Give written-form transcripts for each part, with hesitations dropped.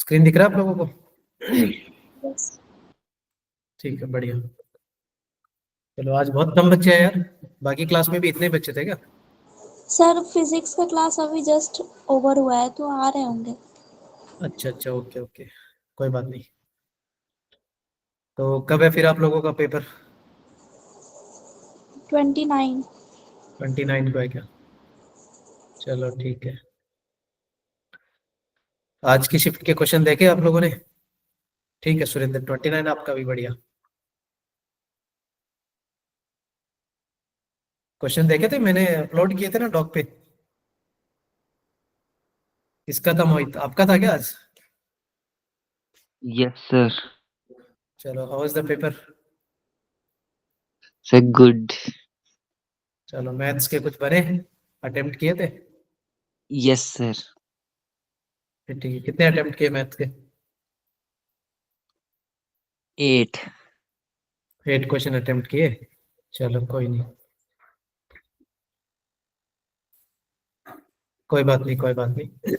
Screen दिख रहा है आप लोगों को? यस ठीक है, बढ़िया। चलो, आज बहुत कम बच्चे हैं यार। बाकी क्लास में भी इतने ही बच्चे थे क्या? सर, फिजिक्स का क्लास अभी जस्ट ओवर हुआ है तो आ रहे होंगे। अच्छा अच्छा, ओके ओके, कोई बात नहीं। तो कब है फिर आप लोगों का पेपर? 29। 29 को है क्या? चलो ठीक है। आज की शिफ्ट के क्वेश्चन देखे आप लोगों ने? ठीक है सुरेंद्र, 29 आपका भी बढ़िया। क्वेश्चन देखे थे, मैंने अपलोड किए थे ना डॉक पे। किसका था मोहित, आपका था क्या आज? Yes, sir. चलो, how is the paper? Sir, good. चलो, मैथ्स के कुछ बने, अटेम्प्ट किए थे? Yes, sir. फिर ठीक है, कितने अटेम्प्ट किए मैथ्स के? 8. 8 क्वेश्चन अटेम्प्ट किए। चलो कोई नहीं, कोई बात नहीं, कोई बात नहीं।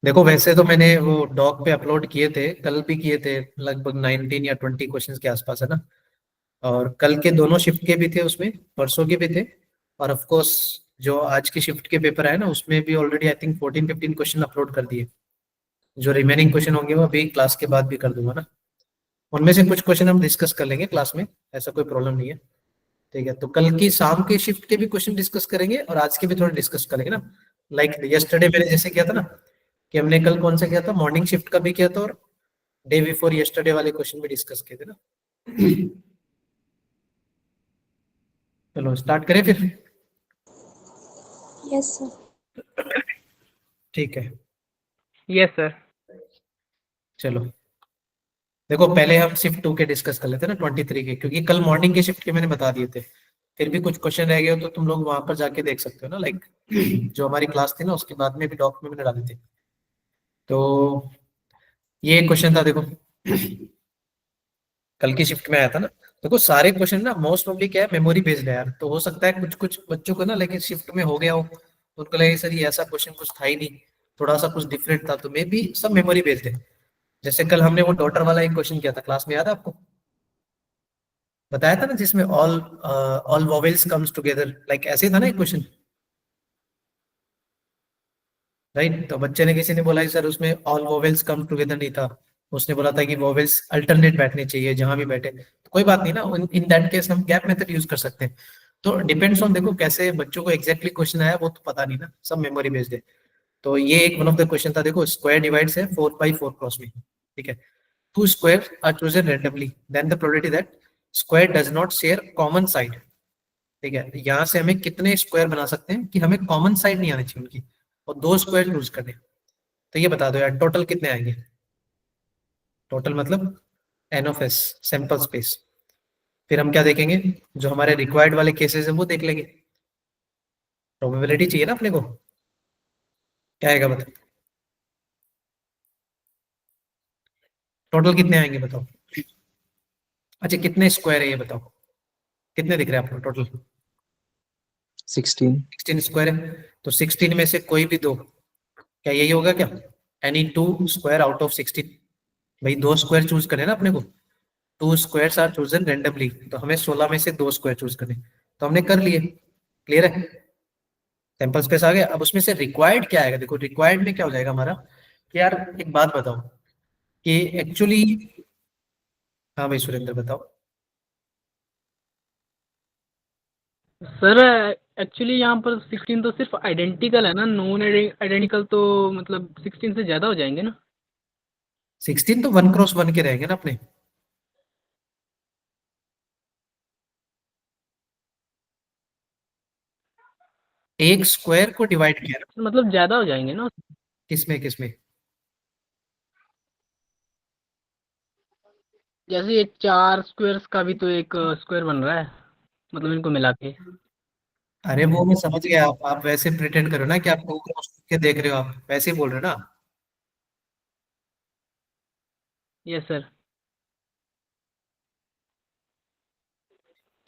देखो, वैसे तो मैंने वो डॉक पे अपलोड किए थे, कल भी किए थे, लगभग 19 या 20 क्वेश्चंस के आसपास है ना। और कल के दोनों शिफ्ट के भी थे उसमें, परसों के भी थे। और ऑफ कोर्स जो आज की शिफ्ट के पेपर है ना, उसमें भी already I think 14-15 question upload कर दिए। जो रिमेनिंग क्वेश्चन होंगे वो अभी क्लास के बाद भी कर दूंगा ना। उनमें से कुछ क्वेश्चन हम डिस्कस कर लेंगे क्लास में, ऐसा कोई प्रॉब्लम नहीं है। ठीक है, तो कल की शाम के शिफ्ट के भी क्वेश्चन डिस्कस करेंगे और आज के भी थोड़ा डिस्कस करेंगे ना। लाइक यस्टरडे मैंने जैसे किया था ना, कि हमने कल कौन सा किया था, मॉर्निंग शिफ्ट का भी किया था, और डे बिफोर यस्टरडे वाले क्वेश्चन भी डिस्कस किए थे ना। चलो स्टार्ट करें फिर। Yes sir. ठीक है, यस सर। चलो देखो, पहले हम शिफ्ट 2 के डिस्कस कर लेते हैं ना, 23 के, क्योंकि कल मॉर्निंग के शिफ्ट के मैंने बता दिए थे। फिर भी कुछ क्वेश्चन रह गए हो तो तुम लोग वहां पर जाके देख सकते हो ना, लाइक जो हमारी क्लास थी ना उसके बाद में भी डॉक में मैंने डाले थे। तो ये क्वेश्चन था, देखो कल की शिफ्ट में आया था ना। देखो, सारे क्वेश्चन ना मोस्ट ऑफली क्या है, मेमोरी बेस्ड है यार। तो हो सकता है कुछ कुछ बच्चों को ना, लेकिन शिफ्ट में हो गया हो तो उनको लगे सर ये ऐसा क्वेश्चन कुछ था ही नहीं, थोड़ा सा कुछ डिफरेंट था, तो मे बी सब मेमोरी बेस्ड है। जैसे कल हमने वो डॉटर वाला एक क्वेश्चन किया था, क्लास में याद है आपको? बताया था ना, जिसमें all vowels comes together, like ऐसे ही था ना एक क्वेश्चन, राइट? तो बच्चे ने, किसी ने बोला कि सर उसमें ऑल वोवेल्स कम टुगेदर नहीं था, उसने बोला था कि वोवेल्स अल्टरनेट बैठने चाहिए जहां भी बैठे। तो कोई बात नहीं ना, इन दैट केस हम गैप मेथड यूज कर सकते हैं। तो डिपेंड्स ऑन, देखो कैसे बच्चों को एग्जैक्टली क्वेश्चन आया वो तो पता नहीं ना, सब मेमोरी बेस्ड है। तो ये एक वन ऑफ द क्वेश्चन था, देखो स्क्वायर डिवाइड्स है 4/4 क्रॉस में, ठीक है। Two square are chosen randomly, then the probability that square does not share common side, ठीक है। यहाँ से हमें कितने स्क्वायर बना सकते हैं कि हमें कॉमन साइड नहीं आनी चाहिए उनकी, और 2 स्क्वायर चूज करने। तो ये बता दो यार, टोटल कितने आएंगे? टोटल मतलब n of s, sample space. फिर हम क्या देखेंगे, जो हमारे रिक्वायर्ड वाले केसेस है वो देख लेंगे। प्रोबेबिलिटी चाहिए ना अपने को, क्या आएगा बताओ? टोटल कितने आएंगे बताओ? अच्छा, कितने स्क्वायर है ये बताओ, कितने दिख रहे हैं आपको टोटल? 16. 16 स्क्वायर है। तो 16 में से कोई भी दो, क्या यही होगा क्या? Any 2 square out of 16। भाई 2 स्क्वायर चूज करें ना अपने को, 2 स्क्वायर्स आर चूजन रेंडमली, तो हमें 16 में से 2 स्क्वायर चूज करने, तो हमने कर लिए। क्लियर है? सैंपल स्पेस आ गया। अब उसमें से रिक्वायर्ड क्या आएगा, देखो रिक्वायर्ड में क्या हो जाएगा हमारा, कि यार एक बात बताओ कि एक्चुअली, हाँ भाई सुरेंद्र बताओ। सर एक्चुअली यहाँ पर 16 तो सिर्फ आइडेंटिकल है ना, नॉन आइडेंटिकल तो मतलब 16 से ज़्यादा हो जाएंगे ना। 16 तो 1 क्रॉस 1 के रहेंगे ना अपने। एक स्क्वायर को डिवाइड किया ना, मतलब ज़्यादा हो जाएंगे ना। किसमें किसमें? जैसे ये 4 स्क्वायर्स का भी तो एक स्क्वायर बन रहा है, मतलब इनको मिला के। अरे वो मैं समझ गया, आप वैसे प्रिटेंड करो ना कि आप 2 क्रॉस के देख रहे हो, आप वैसे ही बोल रहे हो ना। Yes sir.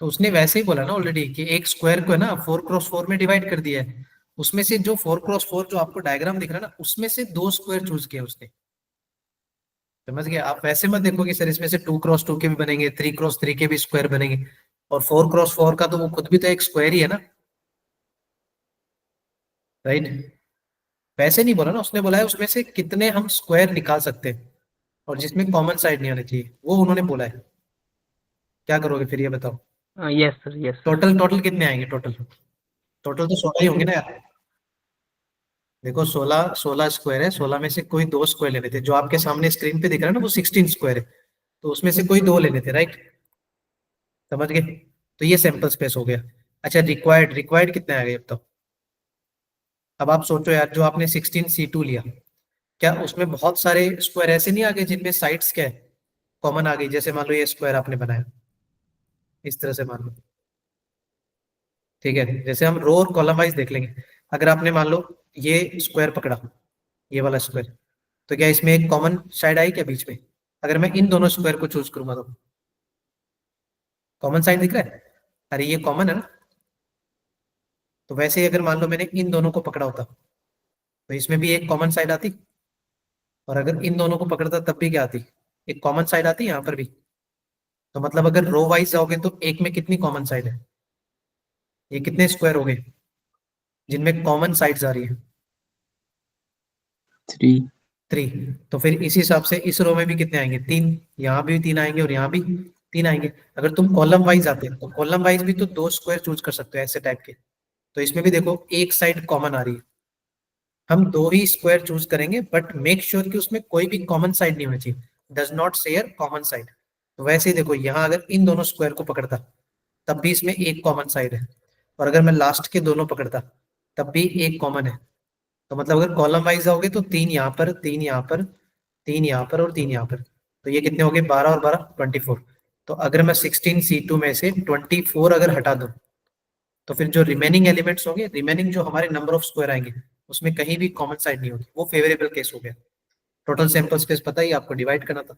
तो उसने वैसे ही बोला ना ऑलरेडी, कि एक स्क्वायर को है ना 4 क्रॉस 4 में डिवाइड कर दिया है। उसमें से जो 4 क्रॉस 4 जो आपको डायग्राम दिख रहा है ना, उसमें से 2 स्क्वायर चूज किया उसने। समझ गए? आप वैसे मत देखो कि सर इसमें से 2x2 के भी बनेंगे, 3x3 के भी स्क्वायर बनेंगे, और 4x4 का तो वो खुद भी तो एक स्क्वायर ही है ना, राइट? वैसे नहीं बोला ना, उसने बोला है उसमें से कितने हम स्क्वायर निकाल सकते हैं और जिसमें कॉमन साइड नहीं आना चाहिए, वो उन्होंने बोला है। क्या करोगे फिर ये बताओ? Yes sir, yes sir. Total total कितने आएंगे? टोटल टोटल तो 16 ही होंगे ना यार। देखो 16 16 स्क्वायर है, 16 में से कोई 2 स्क्वायर लेने थे, जो आपके सामने स्क्रीन पे दिख रहा है ना वो 16 स्क्वायर है, तो उसमें से कोई 2 लेने थे, राइट? समझ गए? तो ये सैंपल स्पेस हो गया। अच्छा, रिक्वायर्ड रिक्वायर्ड कितने आ गए अब तो? अब आप सोचो यार, जो आपने 16C2 लिया, क्या उसमें बहुत सारे स्क्वायर ऐसे नहीं आ गए जिनमें साइड्स क्या है, कॉमन आ गई? जैसे मान लो ये स्क्वायर आपने बनाया, इस तरह से मान लो, ठीक है? जैसे हम रो और कॉलम वाइज देख लेंगे। अगर आपने मान लो ये स्क्वायर पकड़ा, ये वाला स्क्वायर, तो क्या इसमें एक कॉमन साइड आई क्या बीच में? अगर मैं इन दोनों स्क्वायर को चूज करूंगा तो कॉमन साइड दिख रहा है? अरे ये कॉमन है ना। तो वैसे ही अगर मान लो मैंने इन दोनों को पकड़ा होता, तो इसमें भी एक कॉमन साइड आती, और अगर इन दोनों को पकड़ता तब भी क्या आती? एक कॉमन साइड आती यहाँ पर भी। तो मतलब अगर रो वाइज जाओगे तो एक में कितनी कॉमन साइड है? ये कितने स्क्वायर हो गए जिनमें कॉमन साइड्स आ रही है? 3. 3। तो फिर इस हिसाब से इस रो में भी कितने आएंगे? 3। यहाँ भी 3 आएंगे और यहाँ भी 3 आएंगे। अगर तुम कॉलम वाइज आते तो कॉलम वाइज भी तो 2 स्क्वायर चूज कर सकते हो ऐसे टाइप के। तो इसमें भी देखो एक साइड कॉमन आ रही है, हम 2 ही स्क्वायर चूज करेंगे, बट मेक श्योर कि उसमें कोई भी कॉमन साइड नहीं होनी चाहिए, does not share common side. तो वैसे ही देखो यहाँ अगर इन दोनों स्क्वायर को पकड़ता तब भी इसमें एक कॉमन साइड है, और अगर मैं लास्ट के दोनों पकड़ता तब भी एक कॉमन है। तो मतलब अगर कॉलम वाइज जाओगे तो 3 यहाँ पर, 3 यहाँ पर, 3 यहाँ पर और 3 यहाँ पर। तो ये कितने हो गए? 12 और 12 24। तो अगर मैं 16C2 में से 24 अगर हटा दूं, तो फिर जो रिमेनिंग एलिमेंट्स होंगे, रिमेनिंग जो हमारे नंबर ऑफ स्क्वायर आएंगे, उसमें कहीं भी कॉमन साइड नहीं होगी, वो फेवरेबल केस हो गया। टोटल सैंपल स्पेस पता ही आपको, डिवाइड करना था।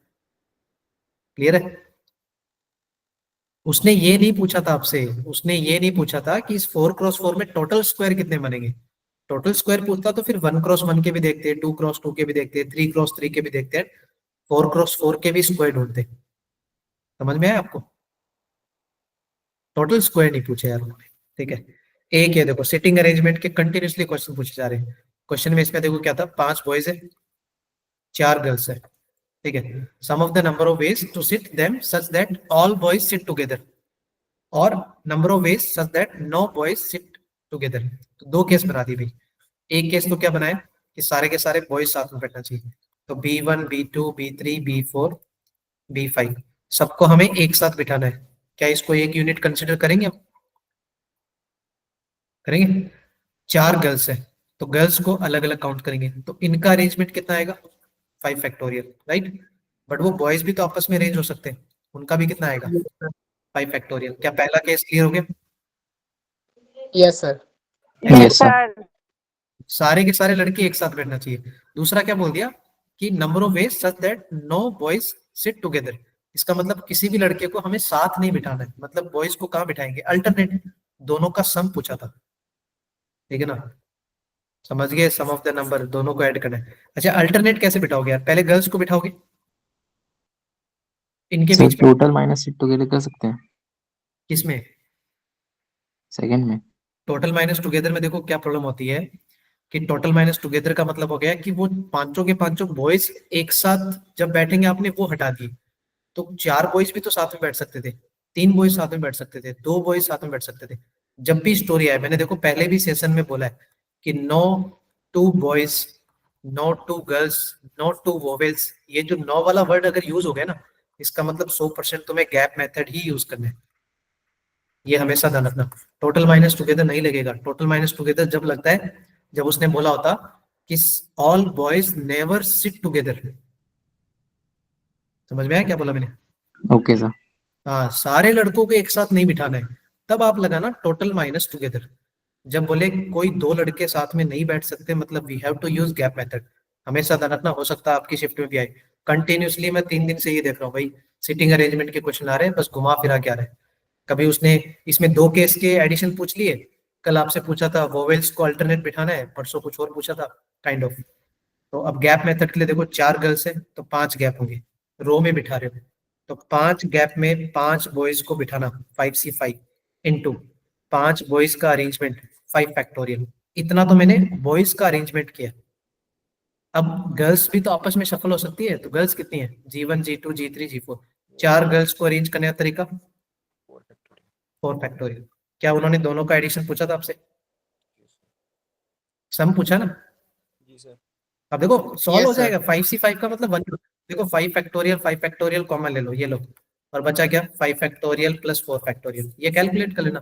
क्लियर है? उसने ये नहीं पूछा था आपसे, उसने ये नहीं पूछा था कि इस 4x4 में टोटल स्क्वायर कितने बनेंगे। टोटल स्क्वायर पूछता तो फिर 1x1 के भी देखते, 2x2 के भी देखते, 3x3 के भी देखते, 4x4 के भी स्क्वायर ढूंढते। समझ में आया आपको? टोटल स्क्वायर नहीं पूछे यार उन्होंने, ठीक है? एक ये देखो, सिटिंग अरेंजमेंट के कंटिन्यूसली क्वेश्चन पूछे जा रहे हैं। क्वेश्चन में इसमें देखो क्या था, 5 बॉयज है, 4 गर्ल्स है, ठीक है? Sum of the number of ways to sit them such that all boys sit together, और number of ways such that no boys sit together. तो 2 केस बना दी भाई। एक केस तो क्या बनाया कि सारे के सारे बॉयज साथ में बैठना चाहिए, तो B1 B2 B3 B4 B5 सबको हमें एक साथ बिठाना है। क्या इसको एक यूनिट कंसिडर करेंगे हम? करेंगे। 4 गर्ल्स है तो गर्ल्स को अलग अलग काउंट करेंगे, तो इनका अरेंजमेंट कितना आएगा? 5 फैक्टोरियल, राइट? बट वो बॉयज भी तो आपस में अरेंज हो सकते हैं, उनका भी कितना आएगा? 5 फैक्टोरियल। क्या पहला केस क्लियर हो गया? Yes sir. Yes, sir. सारे के सारे लड़के एक साथ बैठना चाहिए। दूसरा क्या बोल दिया कि number of ways such that no boys sit together. इसका मतलब किसी भी लड़के को हमें साथ नहीं बिठाना है, मतलब बॉयज को कहाँ बिठाएंगे? अल्टरनेट, दोनों का सम पूछा था, ठीक है ना? समझ गए? सम ऑफ द नंबर दोनों को ऐड करना है। अच्छा, अल्टरनेट कैसे बिठाओगे यार? पहले गर्ल्स को बिठाओगे, इनके सर बीच में। टोटल माइनस सिट टुगेदर कर सकते हैं किसमें? सेकंड में. टोटल माइनस टुगेदर में देखो क्या प्रॉब्लम होती है कि टोटल माइनस टुगेदर का मतलब हो गया कि वो पांचों के पांचों बॉयज एक साथ जब बैठेंगे, आपने वो हटा दिए, तो 4 बॉयज भी तो साथ में बैठ सकते थे, 3 बॉयज साथ में बैठ सकते थे, 2 बॉयज साथ में बैठ सकते थे। जब भी स्टोरी आए, मैंने देखो पहले भी सेशन में बोला है कि no 2 boys, no 2 girls, no 2 vowels. ये जो नो वाला वर्ड अगर यूज हो गया ना, इसका मतलब 100% तुम्हें गैप मेथड ही यूज करना है। ये हमेशा ध्यान रखना। टोटल माइनस टुगेदर नहीं लगेगा। टोटल माइनस टुगेदर जब लगता है जब उसने बोला होता कि all boys never sit together. समझ में आया क्या बोला मैंने? Okay sir. हाँ, सारे लड़कों को एक साथ नहीं बिठाना है, तब आप लगाना टोटल माइनस टुगेदर। जब बोले कोई 2 लड़के साथ में नहीं बैठ सकते, मतलब we have to use gap method. हमेशा ध्यान रखना, हो सकता है आपकी शिफ्ट में भी आए। कंटिन्यूसली मैं 3 दिन से ये देख रहा हूँ भाई, सिटिंग अरेंजमेंट के क्वेश्चन आ रहे हैं, बस घुमा फिरा के आ रहे हैं। कभी उसने इसमें 2 केस के एडिशन पूछ लिए, कल आपसे पूछा था वोवेल्स को अल्टरनेट बिठाना है, परसों कुछ और पूछा था, काइंड ऑफ। तो अब गैप मेथड के लिए देखो 4 गर्ल्स है तो 5 गैप होंगे, रो में बिठा रहे हो तो 5 गैप में 5 बॉयज को बिठाना 5C5 इंटू 5 बॉयज का अरेंजमेंट 5 फैक्टोरियल। इतना तो मैंने बॉयज का अरेंजमेंट किया। अब गर्ल्स भी तो आपस में शफल हो सकती है, तो गर्ल्स कितनी है G1 G2 G3 G4, 4 girls को अरेंज करने का तरीका 4 फैक्टोरियल। क्या उन्होंने दोनों का एडिशन पूछा था आपसे? सम पूछा ना? अब देखो सॉल्व हो जाएगा। 5C5 का मतलब 1, देखो 5 फैक्टोरियल कॉमन ले लो, ये लो, और बचा क्या 5 फैक्टोरियल प्लस 4 फैक्टोरियल, ये कैलकुलेट कर लेना,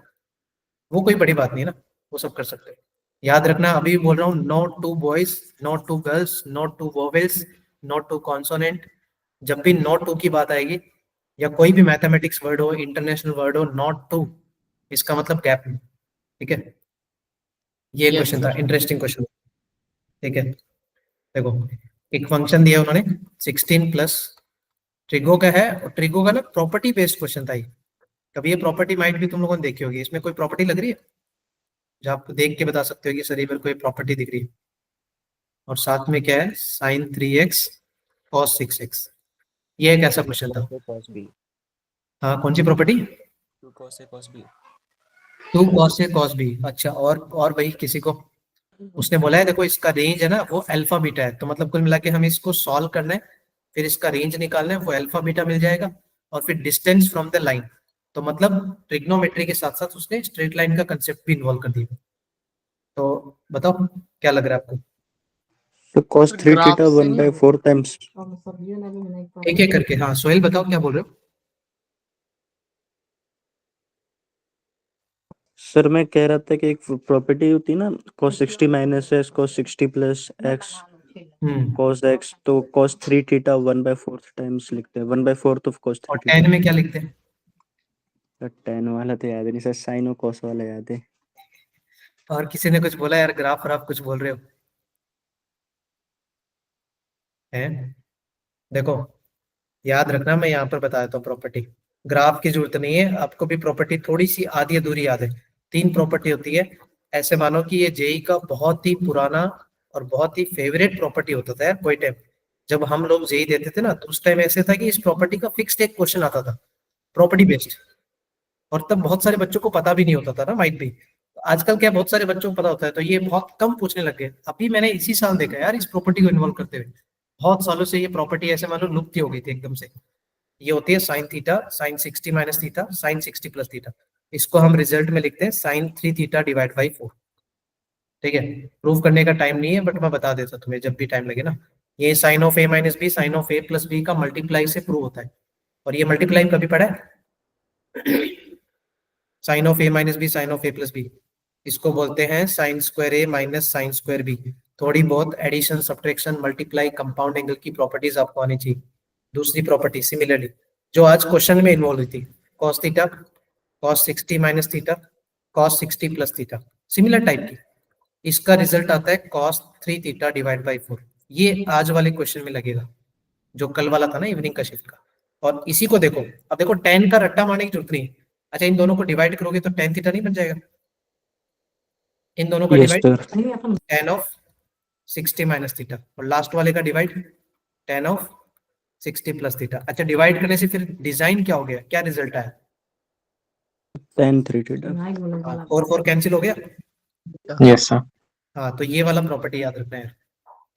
वो कोई बड़ी बात नहीं है ना, वो सब कर सकते हो। याद रखना अभी भी बोल रहा हूँ, not two boys, not two girls, not two vowels, not two consonant. जब भी नॉट टू की बात आएगी या कोई भी मैथमेटिक्स वर्ड हो, इंटरनेशनल वर्ड हो, नॉट टू इसका मतलब गैप में। ठीक है, ये क्वेश्चन था, इंटरेस्टिंग क्वेश्चन। ठीक है, देखो एक फंक्शन दिया उन्होंने 16 प्लस ट्रिगो का है, और ट्रिगो का ना प्रॉपर्टी बेस्ड क्वेश्चन था ये। कभी ये प्रॉपर्टी माइट भी तुम लोगों ने देखी होगी, इसमें कोई प्रॉपर्टी लग रही है जो आप देख के बता सकते हो कि सर इधर कोई प्रॉपर्टी दिख रही है? और साथ में क्या है sin 3x cos 6x, ये एक ऐसा क्वेश्चन था। cos b, हाँ, कौन सी property? 2 cos a cos b। 2 cos a cos b। अच्छा, और भाई किसी को? उसने बोला है देखो इसका रेंज है ना वो अल्फा बीटा है, तो मतलब कुल मिला के हमें इसको सॉल्व करना है, फिर इसका रेंज निकालना है, वो अल्फा बीटा मिल जाएगा, और फिर डिस्टेंस फ्रॉम द लाइन। तो मतलब ट्रिग्नोमेट्री के साथ साथ उसने स्ट्रेट लाइन का कंसेप्ट भी इन्वॉल्व कर दिया। तो बताओ क्या लग रहा है आपको? तो cos 3 theta 1/4 times। एक एक करके। हाँ सोहेल बताओ क्या बोल रहे हो? सर मैं कह रहा था कि एक प्रॉपर्टी होती है ना cos 60 minus x cos 60 plus x cos x, तो cos 3 theta 1/4 times लिखते हैं, 1/4 of cos 3 और theta। 10 में क्या लिखते हैं? तो 10 वाला तो याद नहीं सर, sin और cos वाला याद है। और किसी ने कुछ बोला यार, ग्राफ और आप कुछ बोल रहे हो हैं? देखो याद रखना, मैं यहाँ पर बता देता हूँ प्रॉपर्टी। ग्राफ की जरूरत नहीं है आपको भी, प्रॉपर्टी थोड़ी सी आधी अधूरी याद है। 3 प्रॉपर्टी होती है। ऐसे मानो कि ये जेई का बहुत ही पुराना और बहुत ही फेवरेट प्रॉपर्टी होता था यार कोई टाइम। जब हम लोग जेई देते थे ना तो उस टाइम ऐसे था कि इस प्रॉपर्टी का फिक्स्ड एक क्वेश्चन आता था, प्रॉपर्टी बेस्ड, और तब बहुत सारे बच्चों को पता भी नहीं होता था ना, माइट भी। आजकल क्या बहुत सारे बच्चों को पता होता है, तो ये बहुत कम पूछने लग गए। अभी मैंने इसी साल देखा यार इस प्रॉपर्टी को इन्वॉल्व करते हुए। बहुत सालों से ये प्रॉपर्टी ऐसे मान लो लुप्त हो गई थी एकदम से। ये होती है sine theta sine 60 minus theta sine 60 plus theta. इसको हम रिजल्ट में लिखते हैं साइन 3 थीटा डिवाइड बाई 4। ठीक है, प्रूव करने का टाइम नहीं है बट मैं बता देता तुम्हें जब भी टाइम लगे ना। ये sine of A minus B sine of A plus B का मल्टीप्लाई से प्रूव होता है। और ये मल्टीप्लाई कभी पढ़ा है? Sine of A minus B sine of A plus B, इसको बोलते हैं sine square A minus sine square B. थोड़ी बहुत addition subtraction multiply compound angle की प्रॉपर्टीज आपको आनी चाहिए। दूसरी प्रॉपर्टी सिमिलरली जो आज क्वेश्चन में इन्वॉल्व हुई थी, cos theta cos 60 minus theta cos 60 plus theta, similar type की। इसका रिजल्ट आता है cos 3 थीटा डिवाइड बाई 4। ये आज वाले क्वेश्चन में लगेगा जो कल वाला था ना इवनिंग का शिफ्ट का। और इसी को देखो, अब देखो tan का रट्टा मारने की जरूरत नहीं। अच्छा इन दोनों को डिवाइड करोगे तो tan थीटा नहीं बन जाएगा? इन दोनों का Yes, divide sir। tan of 60 minus theta, और लास्ट वाले का divide tan of 60 plus theta. अच्छा डिवाइड करने से फिर डिजाइन क्या हो गया, क्या रिजल्ट आया? tan 3 theta। 4 कैंसिल हो गया। Yes sir. हाँ तो ये वाला प्रॉपर्टी याद रखना है।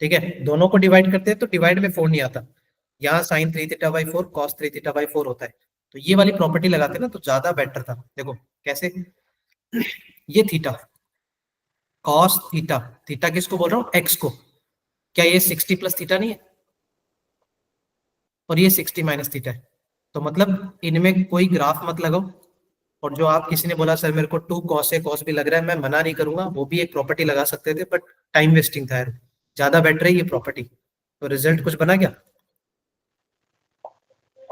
ठीक है, दोनों को डिवाइड करते हैं तो डिवाइड में 4 नहीं आता, यहाँ sine 3 theta by 4 cos 3 theta by 4 होता है। तो ये वाली प्रॉपर्टी लगाते ना तो ज्यादा बेटर था। देखो कैसे, ये थीटा cos थीटा, थीटा किसको बोल रहा हूँ x को, क्या ये 60 प्लस थीटा नहीं है? और ये 60 माइनस थीटा है। तो मतलब इनमें कोई ग्राफ मत लगाओ। और जो आप किसी ने बोला सर मेरे को 2 cos a cos b लग रहा है, मैं मना नहीं करूंगा, वो भी एक प्रॉपर्टी लगा सकते थे बट टाइम वेस्टिंग था यार, ज्यादा बेटर है ये प्रॉपर्टी। तो रिजल्ट कुछ बना क्या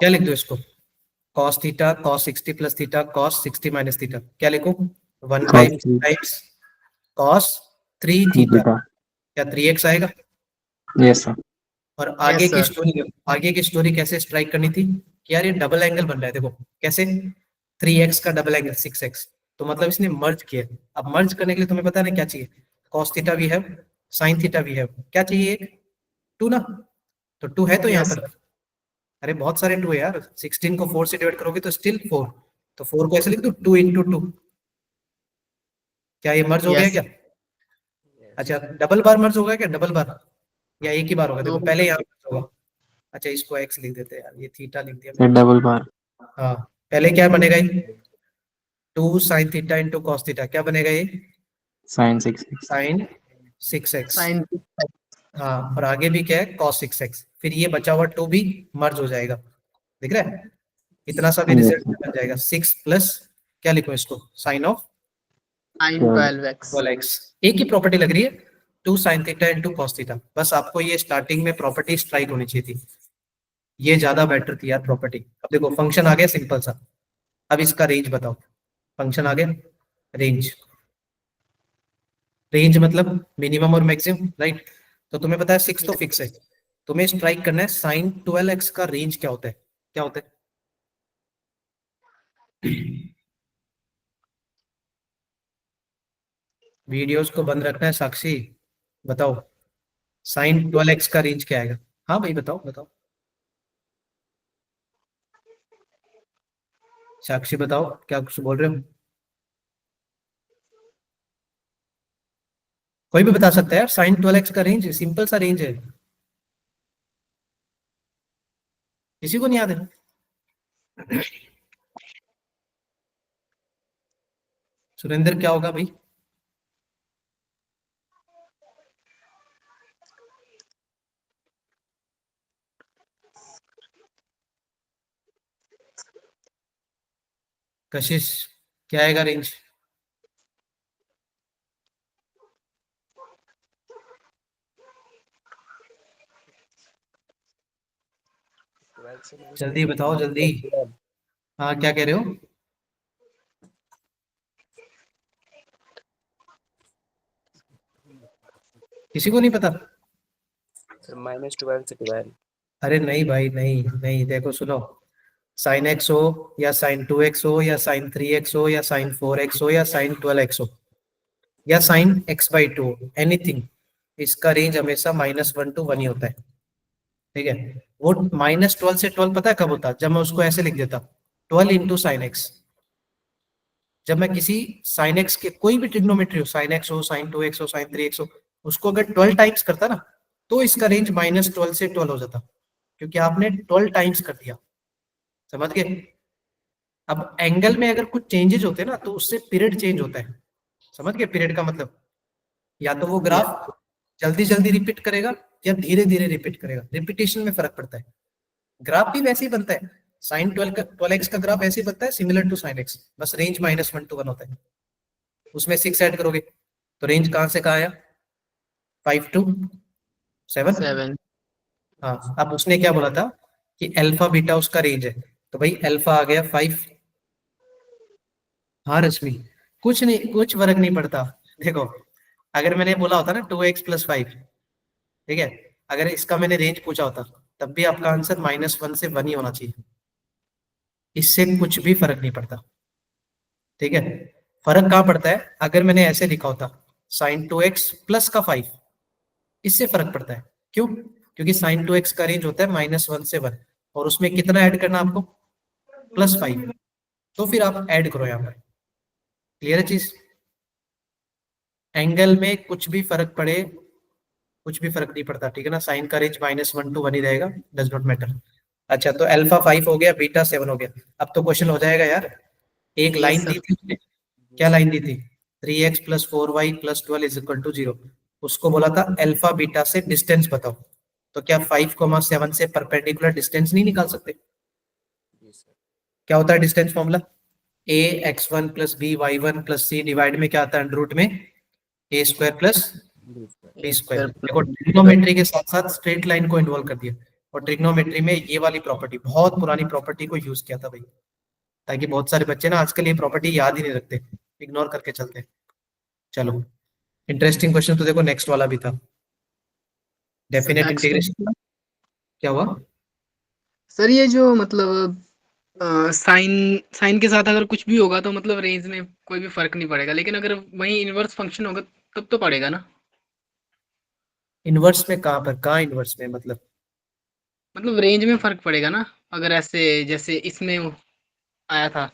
लिख दो इसको, cos theta cos 60 plus theta cos 60 minus theta, क्या लिखो 1 बाई टाइम्स cos 3 थीटा, क्या 3x आएगा? Yes sir. और आगे की स्टोरी कैसे स्ट्राइक करनी थी कि यार ये डबल एंगल बन रहा है, देखो कैसे 3x का डबल एंगल 6x, तो मतलब इसने मर्ज किया। अब मर्ज करने के लिए तुम्हें पता है क्या चाहिए, cos थीटा भी है sin थीटा भी है, क्या चाहिए एक 2 ना, तो 2 है तो यहाँ Yes, पर, अरे बहुत सारे 2 है यार, 16 को 4 से डिवाइड करोगे तो स्टिल 4, तो 4 को ऐसे लिख दो 2 इंटू 2, क्या ये मर्ज हो गया yes, क्या? अच्छा डबल बार मर्ज होगा क्या, डबल बार या एक ही बार होगा? देखो दो पहले यहाँ मर्ज होगा, अच्छा इसको एक्स लिख देते हैं यार, ये थीटा लिख दिया फिर मैंने। डबल बार हाँ पहले क्या बनेगा ये, 2 sine theta into cos theta, क्या बनेगा ये, sin 6x sign 6x। Sign. हाँ और आगे भी क्या है, cos 6x, फिर ये बचा हुआ 2 भी मर्ज हो जाएगा, दिख रहा है, इतना सा भी Yes, रिजल्ट बन जाएगा, 6 प्लस क्या लिखो इसको, sign of sine 12x। 12x, एक ही प्रॉपर्टी लग रही है, 2 sine theta into cos theta, बस आपको ये स्टार्टिंग में प्रॉपर्टी स्ट्राइक होनी चाहिए थी, ये ज्यादा बेटर थी यार प्रॉपर्टी। अब देखो फंक्शन आ गया सिंपल सा, अब इसका रेंज बताओ, फंक्शन आ गया रेंज, रेंज मतलब मिनिमम और मैक्सिमम, राइट, तो तुम्हें पता है 6 तो फिक्स है, तुम्हें स्ट्राइक करना है साइन 12x का रेंज क्या होता है, क्या होता है? वीडियोस को बंद रखना है साक्षी, बताओ साइन 12x का रेंज क्या आएगा? हाँ भाई बताओ बताओ, साक्षी बताओ, क्या कुछ बोल रहे हो? कोई भी बता सकता है यार, साइन 12x का रेंज सिंपल सा रेंज है, किसी को नहीं याद है? सुरेंद्र क्या होगा भाई? कशिश क्या आएगा रेंज? जल्दी बताओ जल्दी, हाँ क्या कह रहे हो? किसी को नहीं पता? -12 से 12। अरे नहीं भाई नहीं नहीं, देखो सुनो, साइन एक्स हो या साइन 2x हो या साइन 3x हो या साइन 4x हो या साइन 12x हो या साइन x/2 एनीथिंग, इसका रेंज हमेशा -1 to 1 ही होता है, ठीक है? वो -12 से 12 पता है कब होता है, जब मैं उसको ऐसे लिख देता 12 इंटू साइन एक्स, जब मैं किसी साइन एक्स के कोई भी ट्रिग्नोमेट्री हो, साइन एक्स हो, साइन 2x हो, साइन 3x हो, उसको अगर 12 टाइम्स करता ना, तो इसका रेंज -12 से 12 हो जाता, क्योंकि आपने 12 टाइम्स कर दिया, समझ गए? अब एंगल में अगर कुछ चेंजेस होते हैं ना, तो उससे पीरियड चेंज होता है, समझ गए पीरियड का मतलब, या तो वो ग्राफ जल्दी जल्दी रिपीट करेगा या धीरे धीरे रिपीट करेगा, रिपीटेशन में फर्क पड़ता है, ग्राफ भी वैसे ही बनता है, साइन 12x का ग्राफ ऐसे ही बनता है सिमिलर टू साइन एक्स, बस रेंज -1 to 1 होता है, उसमें 6 ऐड करोगे तो रेंज कहां से कहां आया, 5 to 7। 7। हाँ अब उसने क्या बोला था कि अल्फा बीटा उसका रेंज है, तो भाई अल्फा आ गया 5। हाँ रश्मि, कुछ नहीं, कुछ फर्क नहीं पड़ता, देखो अगर मैंने बोला होता ना 2x + 5, ठीक है, अगर इसका मैंने रेंज पूछा होता तब भी आपका आंसर -1 से 1 ही होना चाहिए, इससे कुछ भी फर्क नहीं पड़ता, ठीक है? फर्क कहाँ पड़ता है, अगर मैंने ऐसे लिखा होता साइन 2x + 5, इससे फर्क पड़ता है, क्यों? क्योंकि साइन 2x का रेंज होता है -1 से 1, और उसमें कितना ऐड करना आपको, +5, तो फिर आप ऐड करो यहाँ पर, क्लियर है चीज? एंगल में कुछ भी फर्क पड़े, कुछ भी फर्क नहीं पड़ता, ठीक है ना, साइन का रेंज -1 to 1 ही रहेगा, डज नॉट मैटर। अच्छा तो अल्फा 5 हो गया, बीटा 7 हो गया, अब तो क्वेश्चन हो जाएगा यार, एक Yes, लाइन sir. दी थी उसने, क्या लाइन दी थी, 3x + 4y + 12 = 0, उसको बोला था अल्फा बीटा से डिस्टेंस बताओ, तो क्या 5,7 से परपेंडिकुलर डिस्टेंस नहीं निकाल सकते? क्या होता है distance formula, a x1 + b y1 + c divide में क्या आता है, √ में a² + b²। देखो ट्रिग्नोमेट्री के साथ साथ स्ट्रेट लाइन को इन्वॉल्व कर दिया, और ट्रिग्नोमेट्री में ये वाली प्रॉपर्टी, बहुत पुरानी प्रॉपर्टी को यूज किया था भाई, ताकि बहुत सारे बच्चे ना आजकल ये प्रॉपर्टी याद ही नहीं रखते, इग्नोर करके चलते हैं। चलो इंटरेस्टिंग क्वेश्चन तो देखो नेक्स्ट वाला भी था, डेफिनेट Next इंटीग्रेशन, क्या हुआ? सर ये जो मतलब साइन साइन के साथ अगर कुछ भी होगा तो मतलब रेंज में कोई भी फर्क नहीं पड़ेगा, लेकिन अगर वही इनवर्स फंक्शन होगा तब तो पड़ेगा ना। इनवर्स में कहाँ पर, कहाँ इनवर्स में मतलब? मतलब रेंज में फ़र्क पड़ेगा ना, अगर ऐसे जैसे इसमें आया था।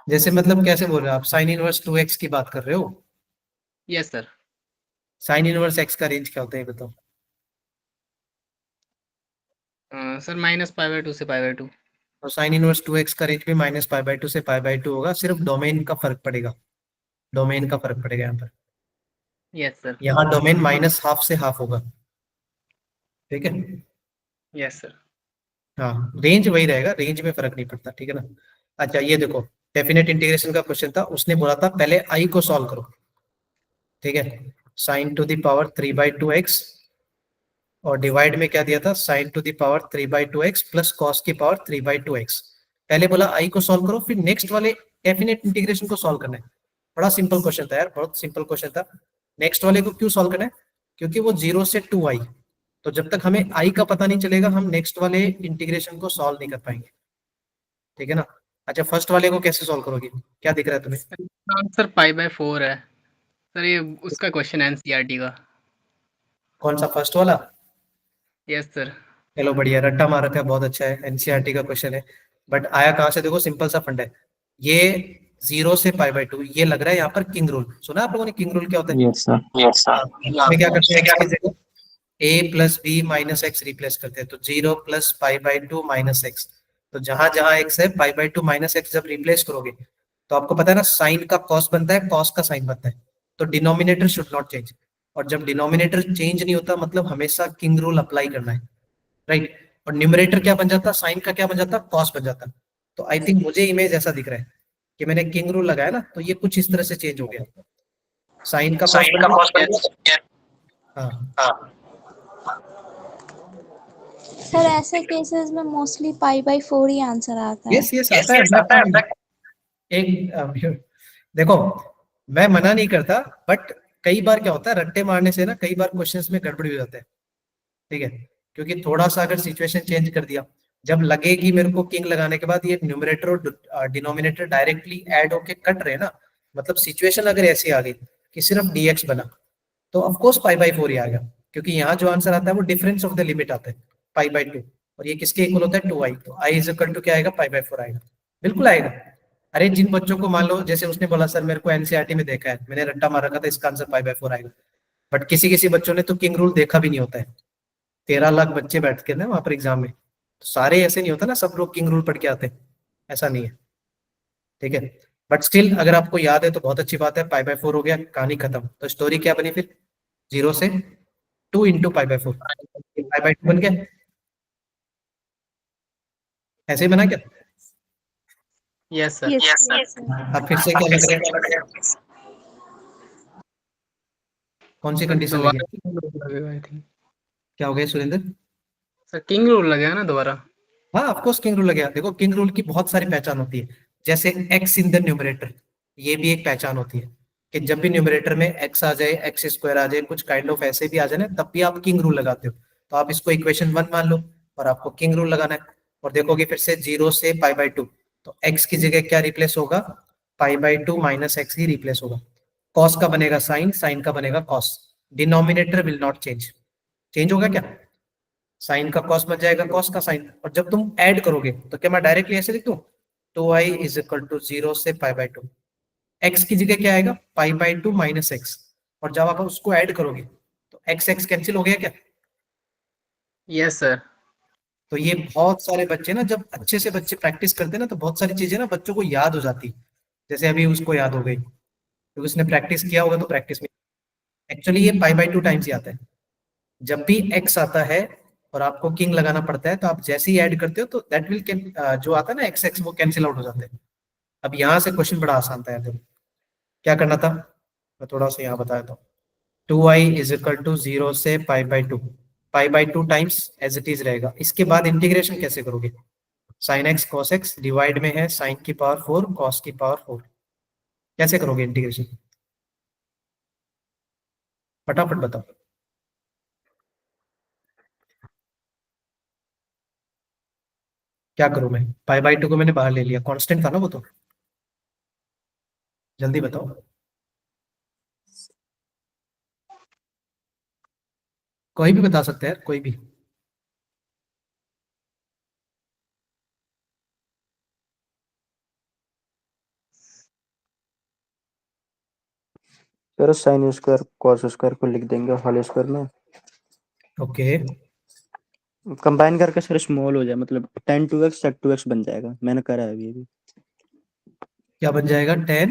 जैसे मतलब कैसे बोल रहे हो आप? साइन इनवर्स 2x की बात कर रहे हो? Yes sir. Sine inverse x का रेंज क्या होता है ये बताओ? सर -π/2 से π/2। तो साइन इनवर्स 2x का रेंज भी -π/2 से π/2 होगा, सिर्फ डोमेन का फर्क पड़ेगा। डोमेन का फर्क पड़ेगा यहाँ पर। Yes sir. यहाँ डोमेन -½ से ½ होगा। ठीक है। Yes sir. हाँ, रेंज वही रहेगा, रेंज में फर्क नहीं पड़ता, ठीक है ना। अच्छा ये देखो, डेफिनेट इंटीग्रेशन का क्वेश्चन था, उसने बोला था पहले आई को सॉल्व करो। ठीक है, sign to the power 3/2x, और डिवाइड में क्या दिया था, sign to the power 3/2x plus cos की पावर 3/2x। पहले बोला आई को सॉल्व करो, फिर नेक्स्ट वाले डेफिनेट इंटीग्रेशन को सॉल्व करना है। बड़ा सिंपल क्वेश्चन था यार, बहुत सिंपल क्वेश्चन था। नेक्स्ट वाले को क्यों सॉल्व करना है? क्योंकि वो 0 से 2i, तो जब तक हमें आई का पता नहीं चलेगा हम नेक्स्ट वाले इंटीग्रेशन को सॉल्व नहीं कर पाएंगे। ठीक है ना। अच्छा, फर्स्ट वाले को कैसे सॉल्व करोगे, क्या दिख रहा है तुम्हें? आंसर π/4 है। सर ये उसका क्वेश्चन है एनसीईआरटी का। कौन सा, फर्स्ट वाला? Yes sir. चलो बढ़िया, रट्टा मार रखा है, बहुत अच्छा है, एनसीईआरटी का क्वेश्चन है। बट आया कहाँ से देखो, सिंपल सा फंड है ये। 0 से π/2, ये लग रहा है यहाँ पर किंग रूल। सुना आप लोगों ने किंग रूल क्या होता है? Yes, sir. हाँ, इसमें क्या करते हैं, क्या कीजिएगा, a plus B minus X replace करते हैं, तो 0 प्लस π/2 माइनस एक्स। तो जहां जहां एक्स है, π/2 माइनस एक्स जब रिप्लेस करोगे, तो आपको पता है ना, साइन का कॉस बनता है, कॉस का साइन बनता है, तो डिनोमिनेटर शुड नॉट चेंज। और जब डिनोमिनेटर चेंज नहीं होता, मतलब हमेशा किंग रूल अप्लाई करना है, राइट। और न्यूमरेटर क्या बन जाता, साइन का क्या बन जाता, कॉस बन जाता। तो आई थिंक मुझे इमेज ऐसा दिख रहा है कि मैंने किंग रूल लगाया ना, तो ये कुछ इस तरह से चेंज हो गया, साइन का कॉस बन गया। हाँ, सर ऐसे केसेस में मोस्टली π/4 ही आंसर आता है। यस यस आता है। एक देखो, मैं मना नहीं करता, बट कई बार क्या होता है, रट्टे मारने से ना कई बार क्वेश्चंस में गड़बड़ी हो जाता है। ठीक है, क्योंकि थोड़ा सा अगर सिचुएशन चेंज कर दिया, जब लगेगी मेरे को किंग लगाने के बाद ये न्यूमरेटर और डिनोमिनेटर डायरेक्टली ऐड होके कट रहे हैं ना, मतलब सिचुएशन अगर ऐसी आ गई कि सिर्फ dx बना, तो ऑफ कोर्स π/4 ही आएगा, क्योंकि यहाँ जो आंसर आता है वो डिफरेंस ऑफ द लिमिट आता है, π/2, और ये किसके इक्वल होता है, 2i, तो i इज इक्वल टू क्या आएगा, π/4 आएगा, बिल्कुल आएगा। अरे जिन बच्चों को मान लो, जैसे उसने बोला सर मेरे को एनसीईआरटी में देखा है, मैंने रट्टा मार रखा था, इसका आंसर π/4 आएगा, बट किसी किसी बच्चों ने तो किंग रूल देखा भी नहीं होता है। 13 लाख बच्चे बैठ के ना वहां पर एग्जाम में, तो सारे ऐसे नहीं होता ना, सब लोग किंग रूल पढ़ के आते हैं, ऐसा नहीं है। ठीक है, बट स्टिल अगर आपको याद है तो बहुत अच्छी बात है, π/4 हो गया, कहानी खत्म। तो स्टोरी क्या बनी फिर, 0 से 2 इंटू π/4, π/2 बन गया, ऐसे ही बना क्या? Yes sir. यस यस अब फिर से क्या लग रहा है, कौन सी कंडीशन लगी? दोबारा किंग रूल लगेगा आई थिंक। क्या हो गया सुरेंद्र? सर किंग रूल लगेगा ना दोबारा? हाँ ऑफ कोर्स किंग रूल लगेगा। देखो किंग रूल की बहुत सारी पहचान होती है, जैसे एक्स इन द न्यूमरेटर, ये भी एक पहचान होती है कि जब भी न्यूमरेटर में एक्स आ जाए, एक्स स्क्वायर आ जाए, कुछ काइंड ऑफ ऐसे भी आ जाए ना, तब भी आप किंग रूल लगाते हो। तो आप इसको इक्वेशन 1 मान लो, और आपको किंग रूल लगाना है, और देखोगे फिर से 0 से π/2, तो एक्स की जगह क्या रिप्लेस होगा, π/2 माइनस एक्स ही रिप्लेस होगा। कॉस का बनेगा साइन, साइन का बनेगा cos, denominator will not change. Change होगा क्या, साइन का कॉस बन जाएगा कॉस का साइन, और जब तुम ऐड करोगे तो क्या मैं डायरेक्टली ऐसे लिख दूं, 2i इज इक्वल टू 0 से π/2, एक्स की जगह क्या आएगा, π/2 माइनस एक्स, और जब आप उसको ऐड करोगे तो एक्स एक्स कैंसिल हो गया क्या? Yes sir. तो ये बहुत सारे बच्चे ना, जब अच्छे से बच्चे प्रैक्टिस करते हैं ना, तो बहुत सारी चीजें ना बच्चों को याद हो जाती, जैसे अभी उसको याद हो गई क्योंकि उसने प्रैक्टिस किया होगा, तो प्रैक्टिस में एक्चुअली ये π/2 टाइम्स ही आता है। जब भी x आता है और आपको किंग लगाना पड़ता है, तो आप जैसे ही ऐड करते हो तो दैट विल जो आता है ना एक्स एक्स, वो कैंसिल आउट हो जाते हैं। अब यहाँ से क्वेश्चन बड़ा आसान था यार, देखो क्या करना था, मैं थोड़ा सा यहाँ बताया था, 2i इज इक्वल टू 0 से π/2 टाइम्स एज इट इज रहेगा। इसके बाद इंटीग्रेशन कैसे करोगे, sine x cos x, divide में है साइन की पावर 4 कॉस की पावर 4, कैसे करोगे इंटीग्रेशन, फटाफट बताओ। क्या करूं मैं, π/2 को मैंने बाहर ले लिया, कांस्टेंट था ना वो, तो जल्दी बताओ। कोई भी बता सकते हैं, कोई भी। Sir sine square cos square को लिख देंगे होल स्क्वायर में, ओके, कंबाइन करके सर स्मॉल हो जाए, मतलब 10 2x sec 2x बन जाएगा, मैंने करा है अभी। क्या बन जाएगा? 10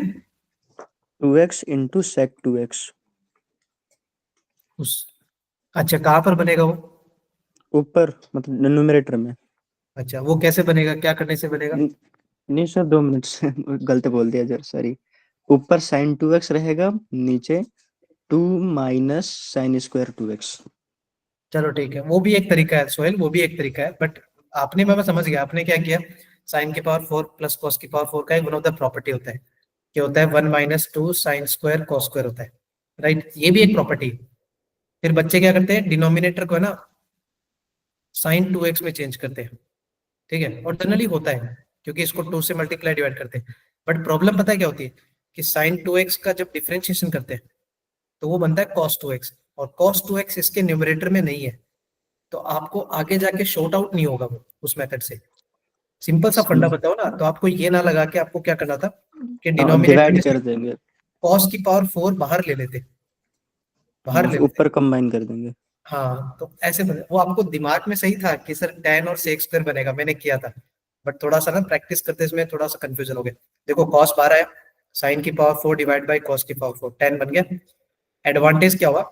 2x इंटू sec 2x, उस, अच्छा कहाँ पर बनेगा वो? ऊपर मतलब न्यूमरेटर में। अच्छा वो कैसे बनेगा, क्या करने से बनेगा? नहीं सर 2 मिनट से गलत बोल दिया सर, सॉरी। ऊपर साइन 2x रहेगा, नीचे 2 माइनस साइन स्क्वायर 2x। चलो ठीक है, वो भी एक तरीका है सोहेल, वो भी एक तरीका है, बट आपने, मैं समझ गया आपने क्या किया। साइन की पावर 4 प्लस कॉस की पावर 4 का एक वन ऑफ द प्रॉपर्टी होता है, क्या होता है? 1 minus 2 sine square cos square होता है, राइट? ये भी एक प्रॉपर्टी। फिर बच्चे क्या करते हैं, डिनोमिनेटर को है ना साइन 2x में चेंज करते हैं, ठीक है? और जनरली होता है क्योंकि इसको 2 से मल्टीप्लाई डिवाइड करते हैं। बट प्रॉब्लम पता है क्या होती है, कि साइन 2x का जब डिफरेंशिएशन करते हैं तो वो बनता है cos 2x, और cos 2x इसके न्यूमरेटर में नहीं है, तो आपको आगे जाके शॉर्ट आउट नहीं होगा वो उस मेथड से। सिंपल सा फंडा बताओ ना, तो आपको ये ना लगा के आपको क्या करना था कि डिनोमिनेटर में डिवाइड से कर देंगे, cos की पावर 4 बाहर ले लेते, बाहर ले लेते। ऊपर कंबाइन कर देंगे। हाँ तो ऐसे बने, वो आपको दिमाग में सही था कि सर tan और sec स्क्वायर बनेगा, मैंने किया था, बट थोड़ा सा ना प्रैक्टिस करते इसमें थोड़ा सा कंफ्यूजन हो गया। देखो cos 12 है, साइन की पावर 4 डिवाइड बाई cos की पावर 4, 10 बन गया। एडवांटेज क्या हुआ,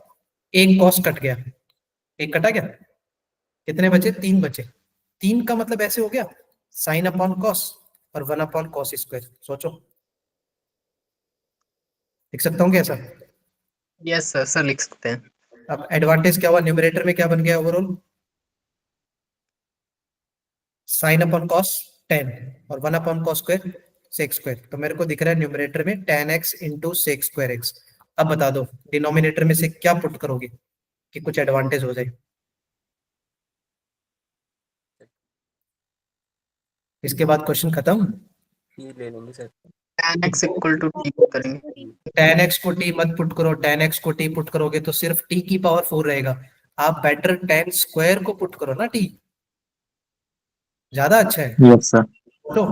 एक cos कट गया, एक कटा गया, कितने बचे? 3 बचे। 3 का मतलब ऐसे हो गया साइन अपॉन कॉस और 1 अपॉन कॉस स्क्वायर। सोचो, लिख सकता हूँ क्या ऐसा? यस सर, सर लिख सकते हैं। अब एडवांटेज क्या हुआ, न्यूमरेटर में क्या बन गया ओवरऑल? साइन अपॉन कॉस 10 और 1 upon cos square sec square, तो मेरे को दिख रहा है न्यूमरेटर में tan x into sec square X. अब बता दो डिनोमिनेटर में से क्या पुट करोगे कि कुछ एडवांटेज हो जाए? इसके बाद क्वेश्चन खत्म। ले लेंगे sir. tan x equal to t करेंगे। tan x को t मत पुट करो, tan x को t पुट करोगे तो सिर्फ t की पावर 4 रहेगा। आप बेटर tan स्क्वायर को पुट करो ना, t ज्यादा अच्छा है। Yes sir. तो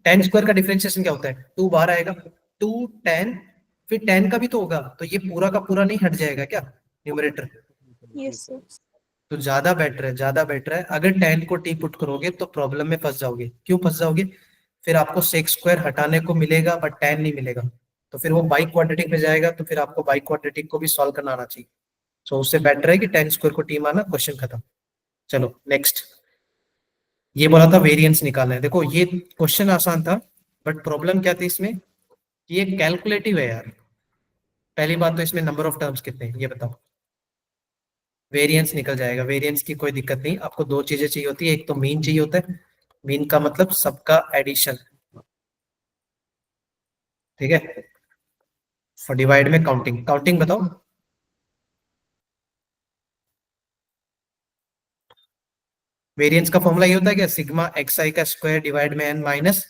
tan स्क्वायर का डिफरेंशिएशन क्या होता है? 2 बाहर आएगा, 2 tan, फिर tan का भी तो होगा, तो ये पूरा का पूरा नहीं हट जाएगा क्या न्यूमरेटर? Yes sir. तो ज्यादा बेटर है, ज्यादा बेटर है। अगर tan को t पुट करोगे तो प्रॉब्लम में फंस जाओगे। क्यों फंस जाओगे? फिर आपको सेक स्क्वायर हटाने को मिलेगा बट tan नहीं मिलेगा, तो फिर वो बाई क्वाड्रेटिक में जाएगा, तो फिर आपको बाई क्वाड्रेटिक को भी सॉल्व करना आना चाहिए। सो उससे बेटर है कि tan स्क्वायर को t माना, क्वेश्चन खत्म। चलो नेक्स्ट। ये बोला था वेरिएंस निकालना है। देखो ये क्वेश्चन आसान था, बट प्रॉब्लम क्या थी इसमें कि ये कैलकुलेटिव है यार। पहली बात तो इसमें नंबर ऑफ टर्म्स कितने हैं ये बताओ। वेरिएंस निकल जाएगा, वेरिएंस की कोई दिक्कत नहीं। आपको दो चीजें चाहिए होती है, एक तो मीन चाहिए होता है, मीन का मतलब सबका एडिशन, ठीक है? और डिवाइड में काउंटिंग, काउंटिंग बताओ। वेरिएंस का फॉर्मूला ये होता है क्या, सिग्मा एक्स आई का स्क्वायर डिवाइड में एन माइनस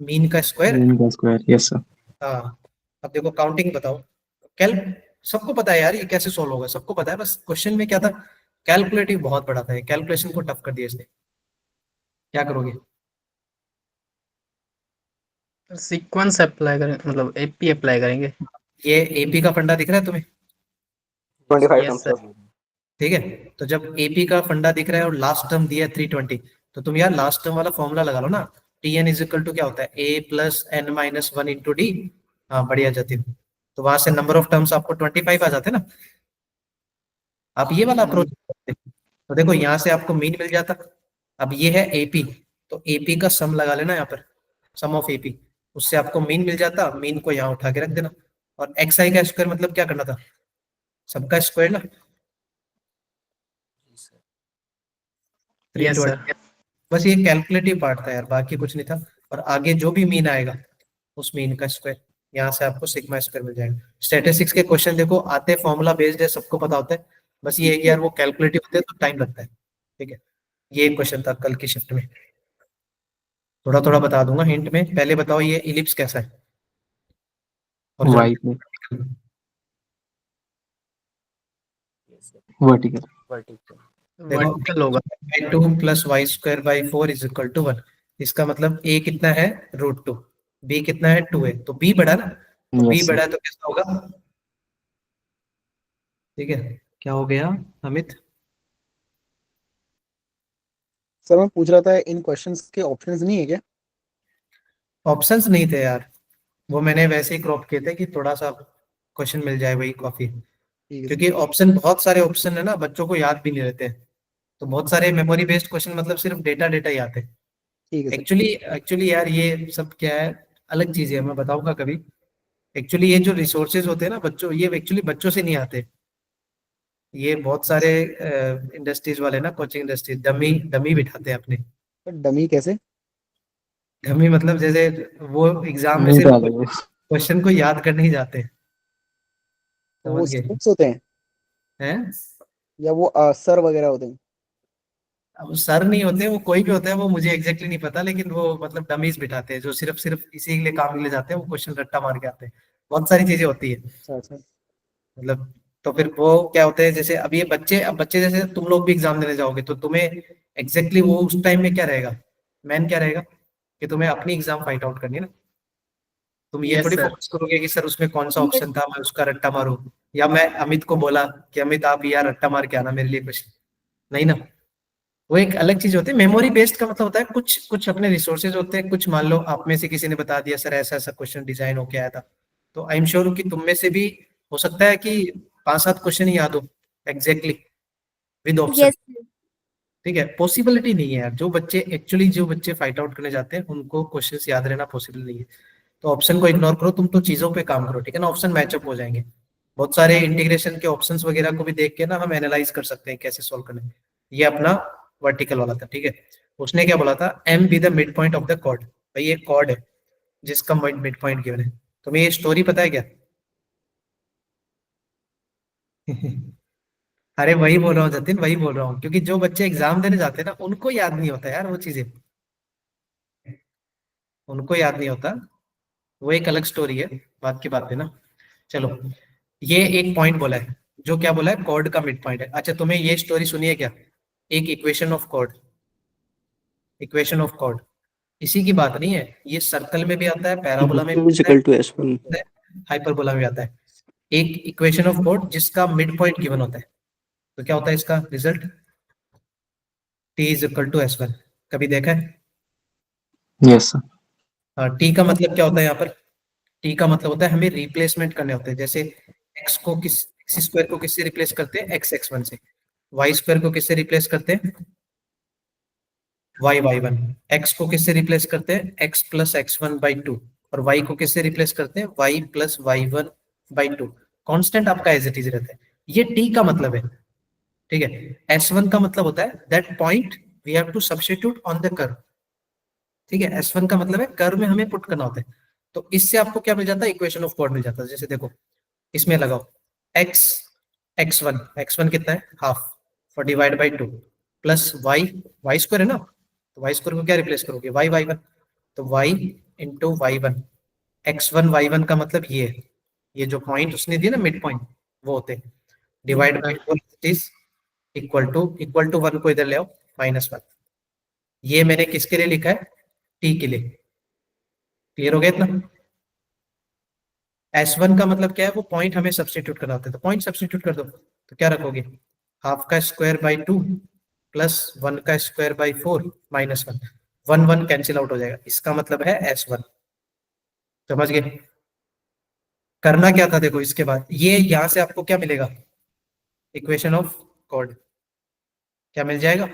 मीन का स्क्वायर। मीन का स्क्वायर, यस सर। हाँ, अब देखो काउंटिंग बताओ। कैल सबको पता है यार ये कैसे सोल्व होगा, सबको पता है, बस क्वेश्चन में क्या था, कैलकुलेटिव बहुत बड़ा था, कैलकुलेशन को टफ कर दिया इसने। क्या करोगे? सीक्वेंस अप्लाई करें, मतलब एपी अप्लाई करेंगे। ये एपी का फंडा दिख रहा है तुम्हें? 25 यस टर्म्स सर। सर। ठीक है, तो जब एपी का फंडा दिख रहा है और लास्ट टर्म दिया है 320, तो तुम यार लास्ट टर्म वाला फॉर्मूला लगा लो ना। T n is equal to क्या होता है, a plus n minus one into d. हाँ बढ़िया जतिन, तो वहां से नंबर ऑफ टर्म्स आपको 25 आ जाते ना। आप ये वाला अप्रोच, तो देखो यहाँ से आपको मीन मिल जाता। अब ये है एपी, तो एपी का सम लगा लेना यहाँ पर, सम ऑफ एपी, उससे आपको मीन मिल जाता। मीन को यहाँ उठा के रख देना, और एक्स आई का स्क्वायर मतलब क्या करना था, सबका स्क्वायर ना, यस 320। सर। बस ये कैलकुलेटिव पार्ट था यार, बाकी कुछ नहीं था। और आगे जो भी मीन आएगा उस मीन का स्क्वायर, यहाँ से आपको सिग्मा स्क्वायर मिल जाएगा। स्टैटिस्टिक्स के क्वेश्चन देखो आते फॉर्मूला बेस्ड है, सबको पता होता है, बस ये है कि यार वो कैलकुलेटिव होते हैं तो टाइम लगता है, ठीक है? ये एक क्वेश्चन था कल की शिफ्ट में, थोड़ा थोड़ा बता दूंगा हिंट में। पहले बताओ ये इलिप्स कैसा है, और वाई पे। वर्टिकल। वर्टिकल। देखो वर्टिकल होगा। 2 plus Y square by 4 is equal to 1। इसका मतलब a कितना है, √2, b कितना है, 2 है, तो b बड़ा ना, तो b Yes, sir. बड़ा है तो कैसा होगा, ठीक है। क्या हो गया अमित? सर मैं पूछ रहा था इन क्वेश्चंस के ऑप्शंस नहीं है क्या? ऑप्शंस नहीं थे यार, वो मैंने वैसे ही क्रॉप किए थे कि थोड़ा सा क्वेश्चन मिल जाए वही कॉफी, ठीक है सर। क्योंकि ऑप्शन बहुत सारे ऑप्शन है ना, बच्चों को याद भी नहीं रहते हैं, तो बहुत सारे मेमोरी बेस्ड क्वेश्चन मतलब सिर्फ डेटा डेटा ही आते हैं। ठीक है सर। एक्चुअली एक्चुअली यार ये सब क्या है, अलग चीज है, मैं बताऊंगा कभी। एक्चुअली ये जो रिसोर्सेज होते हैं ना बच्चों, ये एक्चुअली बच्चों से नहीं आते, ये बहुत सारे इंडस्ट्रीज वाले ना, कोचिंग इंडस्ट्री डमी डमी बिठाते हैं अपने। सर डमी कैसे? डमी मतलब जैसे वो एग्जाम में नहीं सिर्फ डालेंगे। क्वेश्चन को याद करने ही जाते हैं, तो वो समझ गए स्टूडेंट्स होते हैं हैं? या वो सर वगैरह होते हैं? अब सर नहीं होते, वो कोई भी होता है, वो मुझे एग्जैक्टली नहीं पता, लेकिन वो मतलब डमीज बिठाते हैं जो सिर्फ सिर्फ इसी के लिए काम के लिए जाते हैं, वो क्वेश्चन रट्टा मार के आते हैं, बहुत सारी चीजें होती है अच्छा अच्छा। मतलब। तो फिर वो क्या होते हैं, जैसे अब ये बच्चे, अब बच्चे जैसे तुम लोग भी एग्जाम देने जाओगे तो तुम्हें एग्जैक्टली वो उस टाइम में क्या रहेगा, मैन क्या रहेगा, कि तुम्हें अपनी एग्जाम फाइट आउट करनी है ना। तुम ये Yes, थोड़ी sir. फोकस करोगे कि सर उसमें कौन सा ऑप्शन था, मैं उसका रट्टा मारूं, या मैं अमित को बोला कि अमित आप यार रट्टा मार के आना मेरे लिए क्वेश्चन, नहीं ना। वो एक अलग चीज होती है। मेमोरी बेस्ड का मतलब होता है कुछ कुछ अपने रिसोर्सेज होते हैं, कुछ मान लो आप में से किसी ने बता दिया सर ऐसा ऐसा क्वेश्चन डिजाइन होके आया था, तो आई एम श्योर कि तुम में से भी हो सकता है कि 5-7 क्वेश्चन ही याद हो एग्जैक्टली विद ऑप्शन, यस ठीक है। पॉसिबिलिटी नहीं है यार, जो बच्चे फाइट आउट करने जाते हैं उनको क्वेश्चंस याद रहना पॉसिबल नहीं है, तो ऑप्शन को इग्नोर करो, तुम तो चीजों पे काम करो, ठीक है ना, ऑप्शन मैचअप हो जाएंगे। बहुत सारे इंटीग्रेशन के ऑप्शंस वगैरह को भी देख के ना हम एनालाइज कर सकते हैं कैसे सॉल्व करना है। ये अपना वर्टिकल वाला था, ठीक है। उसने क्या बोला था, M B the mid point of the chord, भाई ये कॉर्ड है जिसका मिड पॉइंट गिवन है। तुम्हें ये स्टोरी पता है क्या? अरे वही बोल रहा हूँ जतिन, वही बोल रहा हूँ, क्योंकि जो बच्चे एग्जाम देने जाते हैं ना उनको याद नहीं होता यार वो चीजें, उनको याद नहीं होता, वो एक अलग स्टोरी है, बात की बात है ना। चलो, ये एक पॉइंट बोला है, जो क्या बोला है, कॉर्ड का मिड पॉइंट है। अच्छा तुम्हें ये स्टोरी सुनिए क्या, एक equation of chord, equation of chord इसी की बात नहीं है, ये सर्कल में भी आता है, पैराबोला में भी is आता equal to S1. है, हाइपरबोला में भी आता है। एक इक्वेशन ऑफ कॉर्ड जिसका मिड पॉइंट गिवन होता है, तो क्या होता है इसका result, t is equal to S1। कभी देखा है? Yes, sir. हाँ, t का मतलब क्या होता है यहाँ पर, t का मतलब होता है हमें रिप्लेसमेंट करने होते हैं, जैसे x को x स्क्वायर को किससे रिप्लेस करते हैं, x x1 से, y स्क्वायर को किससे रिप्लेस करते हैं, y y1, x को किससे रिप्लेस करते हैं, x प्लस x1 बाई 2, और y को किससे रिप्लेस करते हैं, y plus y1 by 2। Constant आपका एज इट इज रहता है, ये t का मतलब है, ठीक है। S1 का मतलब होता है that point we have to substitute on the curve, ठीक है। S1 का मतलब है कर्व में हमें पुट करना होता है, तो इससे आपको क्या मिल जाता है, इक्वेशन ऑफ कॉर्ड मिल जाता है। जैसे देखो इसमें लगाओ x x1 कितना है, half, for divide by 2, plus y square है ना, तो y स्क्वायर को क्या रिप्लेस करोगे, y y1, तो y into y1, x1 y1 का मतलब ये है, ये जो पॉइंट उसने दिया ना मिड पॉइंट, वो होते हैं divide by 4 is equal to 1 को इधर ले आओ, -1। ये मैंने किसके लिए लिखा है, t के लिए। क्लियर हो गया इतना? S1 का मतलब क्या है, वो पॉइंट हमें सब्स्टिट्यूट करना होता है, तो पॉइंट सब्स्टिट्यूट कर दो, तो क्या रखोगे, हाफ का स्क्वायर बाई 2 प्लस 1 का स्क्वायर बाई 4 -1, 1 1 कैंसिल आउट हो जाएगा, इसका मतलब है S1। समझ गए? करना क्या था देखो, इसके बाद ये यहां से आपको क्या मिलेगा, इक्वेशन ऑफ कॉर्ड क्या मिल जाएगा,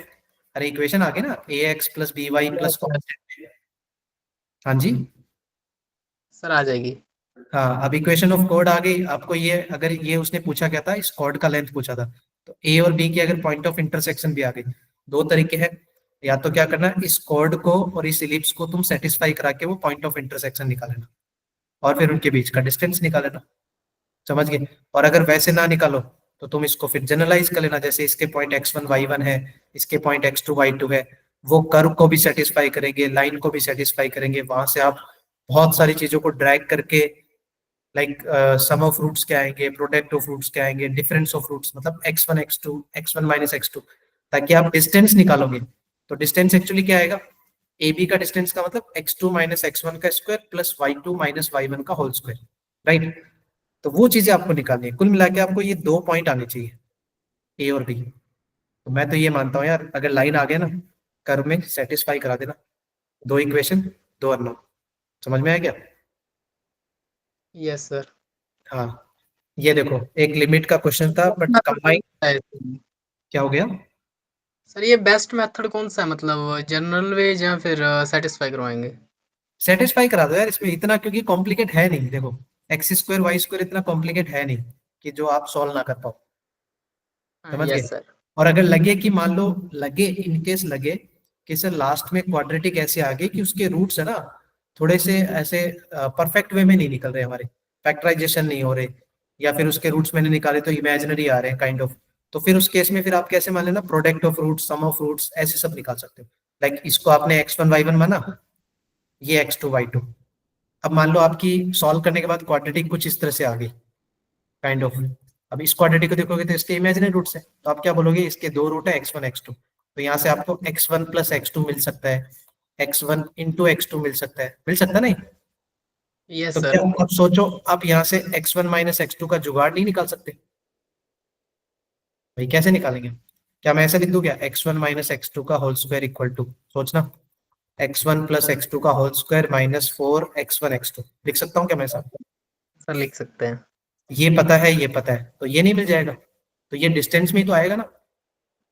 अरे इक्वेशन आ गई ना, ax plus B Y plus, हाँ जी, सर आ जाएगी। हाँ अब इक्वेशन ऑफ कॉर्ड आ गई आपको। ये अगर ये उसने पूछा क्या था, इस कॉर्ड का लेंथ पूछा था, तो ए और बी की अगर पॉइंट ऑफ इंटरसेक्शन भी आ गई, दो तरीके हैं, या तो क्या करना, इस कॉर्ड को और इस इलिप्स को तुम सेटिस्फाई करा के वो पॉइंट ऑफ इंटरसेक्शन निकाल लेना, और फिर उनके बीच का डिस्टेंस निकाल लेना। समझ गए? और अगर वैसे ना निकालो तो तुम इसको फिर जनरलाइज कर लेना, जैसे इसके पॉइंट x1 y1 है, इसके पॉइंट x2 y2 है, वो कर्व को भी सेटिस्फाई करेंगे, लाइन को भी सेटिस्फाई करेंगे, वहां से आप बहुत सारी चीजों को ड्रैग करके लाइक सम ऑफ फ्रूट्स क्या आएंगे, प्रोडक्ट ऑफ फ्रूट्स क्या आएंगे, डिफरेंस ऑफ फ्रूट्स, मतलब x1 x2 x1 minus x2, ताकि आप डिस्टेंस निकालोगे। तो डिस्टेंस एक्चुअली क्या आएगा, ए बी का डिस्टेंस का मतलब x2 माइनस x1 का square plus y2 minus y1 का होल स्क्वायर, राइट। तो वो चीजें आपको निकालनी है। कुल मिला के आपको ये 2 पॉइंट आने चाहिए, ए और बी। तो मैं तो ये मानता हूँ यार, अगर लाइन आ गया ना कर्व में, सेटिस्फाई करा देना। 2 इक्वेशन 2 अननोन, समझ में आया क्या? Yes sir. हाँ, ये देखो एक लिमिट का क्वेश्चन था बट कंबाइन क्या हो गया? सर ये बेस्ट मेथड कौन सा है, मतलब जनरल वे या फिर सेटिस्फाई करवाएंगे? सेटिस्फाई करा दो यार इसमें इतना, क्योंकि कॉम्प्लिकेट है नहीं। देखो एक्स स्क्वायर वाई स्क्वायर इतना कॉम्प्लिकेट है नहीं कि जो आप सॉल्व ना कर पाओ, समझ गए? Yes sir. और अगर लगे कि मान लो लगे, इनकेस लगे कि सर लास्ट में क्वाड्रेटिक ऐसे आ गए कि उसके रूट्स है ना थोड़े से ऐसे परफेक्ट वे में नहीं निकल रहे, हमारे फैक्टराइजेशन नहीं हो रहे, या फिर उसके रूट्स मैंने निकाले तो इमेजिनरी आ रहे हैं काइंड ऑफ, तो फिर उस केस में फिर आप कैसे मान लेना, product of roots, sum of roots, ऐसे सब निकाल सकते हो। लाइक इसको आपने x1 y1 माना, ये x2 y2। अब मान लो आपकी सॉल्व करने के बाद क्वाड्रेटिक कुछ इस तरह से आ गई काइंड ऑफ। अब इस क्वाड्रेटिक को देखोगे तो इसके इमेजिनरी रूट्स है, तो आप क्या बोलोगे, इसके 2 रूट है x1 x2, तो यहाँ से आपको x1 प्लस x2 मिल सकता है, x1 इंटू x2 मिल सकता है, मिल सकता है नहीं? यस तो सर। क्या अब सोचो, आप यहाँ से x1 माइनस x2 का जुगाड़ नहीं निकाल सकते भाई? कैसे निकालेंगे? क्या मैं ऐसे लिख दूं क्या, x1 माइनस x2 का होल स्क्वायर इक्वल टू, सोचना, x1 प्लस x2 का whole square minus 4 x1 x2, लिख सकता हूँ क्या मैं ऐसा? सर लिख सकते हैं। ये पता है, ये पता है, तो ये नहीं मिल जाएगा, तो ये डिस्टेंस में ही तो आएगा ना।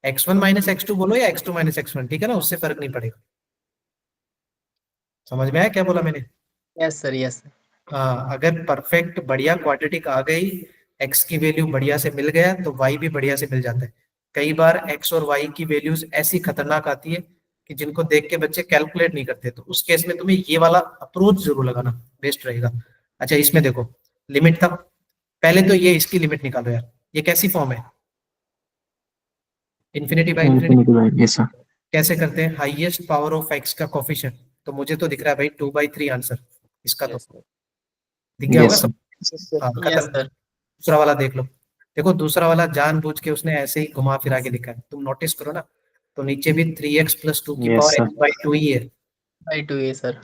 x1 माइनस x2 बोलो या x2 माइनस x1, ठीक है ना, उससे फर्क नहीं पड़ेगा। समझ में आया क्या बोला मैंने? Yes sir. यस। हाँ, अगर परफेक्ट बढ़िया क्वाड्रेटिक आ गई, x की वैल्यू बढ़िया से मिल गया, तो y भी बढ़िया से मिल जाता है। कई बार x और y की वैल्यूज ऐसी खतरनाक आती है कि जिनको देख के बच्चे कैलकुलेट नहीं करते, तो उस केस में तुम्हें ये वाला अप्रोच जरूर लगाना, बेस्ट रहेगा। अच्छा, इसमें देखो लिमिट था, पहले तो ये इसकी लिमिट निकालो यार, ये कैसी फॉर्म है, infinity by infinity. Yes sir. कैसे करते हैं, हाईएस्ट पावर ऑफ x का कोफिशिएंट, तो मुझे तो दिख रहा है भाई 2/3 आंसर इसका, तो दिख गया होगा सब? हाँ, यस खत्म। सर। दूसरा वाला देख लो, देखो दूसरा वाला जानबूझ के उसने ऐसे ही घुमा फिरा के लिखा है, तुम नोटिस करो ना, तो नीचे भी 3x प्लस 2 की Yes, पावर sir. x/2 ही है। बाई 2 ये सर।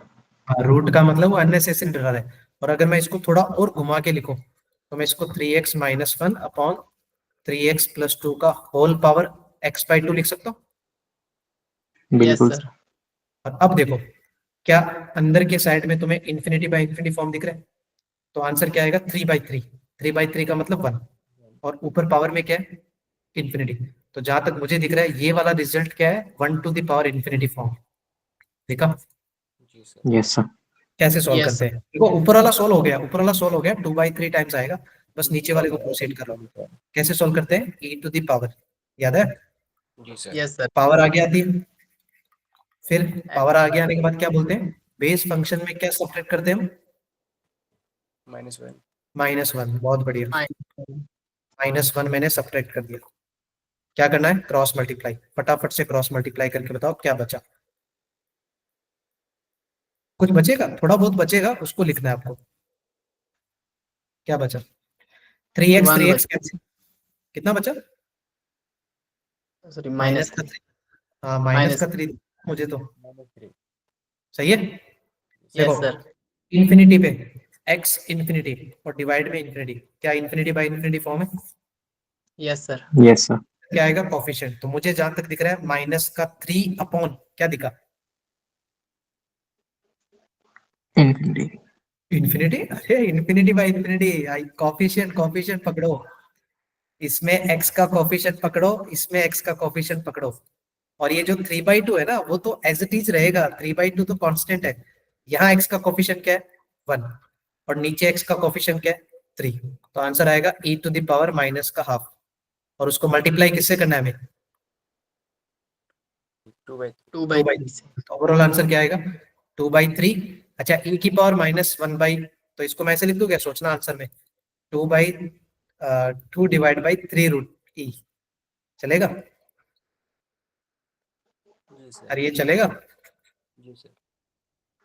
रूट का मतलब वो अननेसेसरी एरर है। और अगर मैं इसको थोड़ा और घुमा के लिखूं, तो मैं इसको 3x minus 1 upon 3x plus 2 का होल पावर x/2 लिख सकता हूँ। यस बिल्कुल सर। और अब देखो, क्या अंदर के साइड में तुम्हें इन्फिनिटी बाय इन्फिनिटी फॉर्म दिख रहा है? तो आंसर क्या आएगा, 3/3। 3/3 का मतलब 1, और ऊपर पावर में क्या है, इन्फिनिटी। तो जहां तक मुझे दिख रहा है ये वाला रिजल्ट क्या है, 1 to the power infinity form. देखा यस सर कैसे सॉल्व Yes, करते हैं? देखो ऊपर वाला सॉल्व हो गया, ऊपर वाला सॉल्व हो गया, 2/3 टाइम्स आएगा, बस नीचे वाले को प्रोसीड करो। कैसे सॉल्व करते हैं, e टू द पावर, याद है? Yes sir. पावर आगे आती है, फिर पावर आगे आने के बाद क्या बोलते हैं, बेस फंक्शन में क्या सब्ट्रैक्ट करते हैं हम, -1। बहुत बढ़िया, -1 मैंने सब्ट्रैक्ट कर दिया। क्या करना है, क्रॉस मल्टीप्लाई, फटाफट से क्रॉस मल्टीप्लाई करके बताओ क्या बचा। कुछ बचेगा, थोड़ा बहुत बचेगा, उसको लिखना है आपको। क्या बचा, 3x 1 3x कैंसिल, कितना बचा, सॉरी माइनस माइनस का 3। हाँ, माइनस का 3 मुझे तो सही है। देखो यस सर। इन्फिनिटी पे x इन्फिनिटी और डिवाइड में इन्फिनिटी, क्या इन्फिनिटी बाय इन्फिनिटी फॉर्म है? Yes sir. यस सर क्या आएगा कोफिशिएंट, तो मुझे जहां तक दिख रहा है माइनस का 3 अपॉन क्या दिखा, इन्फिनिटी इन्फिनिटी। अरे infinity by infinity, coefficient, coefficient पकड़ो, इसमें x का कोफिशिएंट पकड़ो, इसमें x का कोफिशिएंट पकड़ो, और ये जो 3/2 है ना, वो तो एज इट इज रहेगा, 3/2 तो कांस्टेंट है। यहाँ x का कोफिशिएंट क्या है, 1, और नीचे x का कोफिशिएंट क्या है, 3। तो आंसर आएगा e to the power minus का हाफ, और उसको मल्टीप्लाई किससे करना है हमें, 2/3 से। तो ओवरऑल आंसर क्या आएगा, 2/3। अच्छा, e की पावर -1/, तो इसको मैं ऐसे लिख दूं क्या, सोचना आंसर में, 2/2 डिवाइड बाई 3 रूट e, चलेगा? अरे ये चलेगा,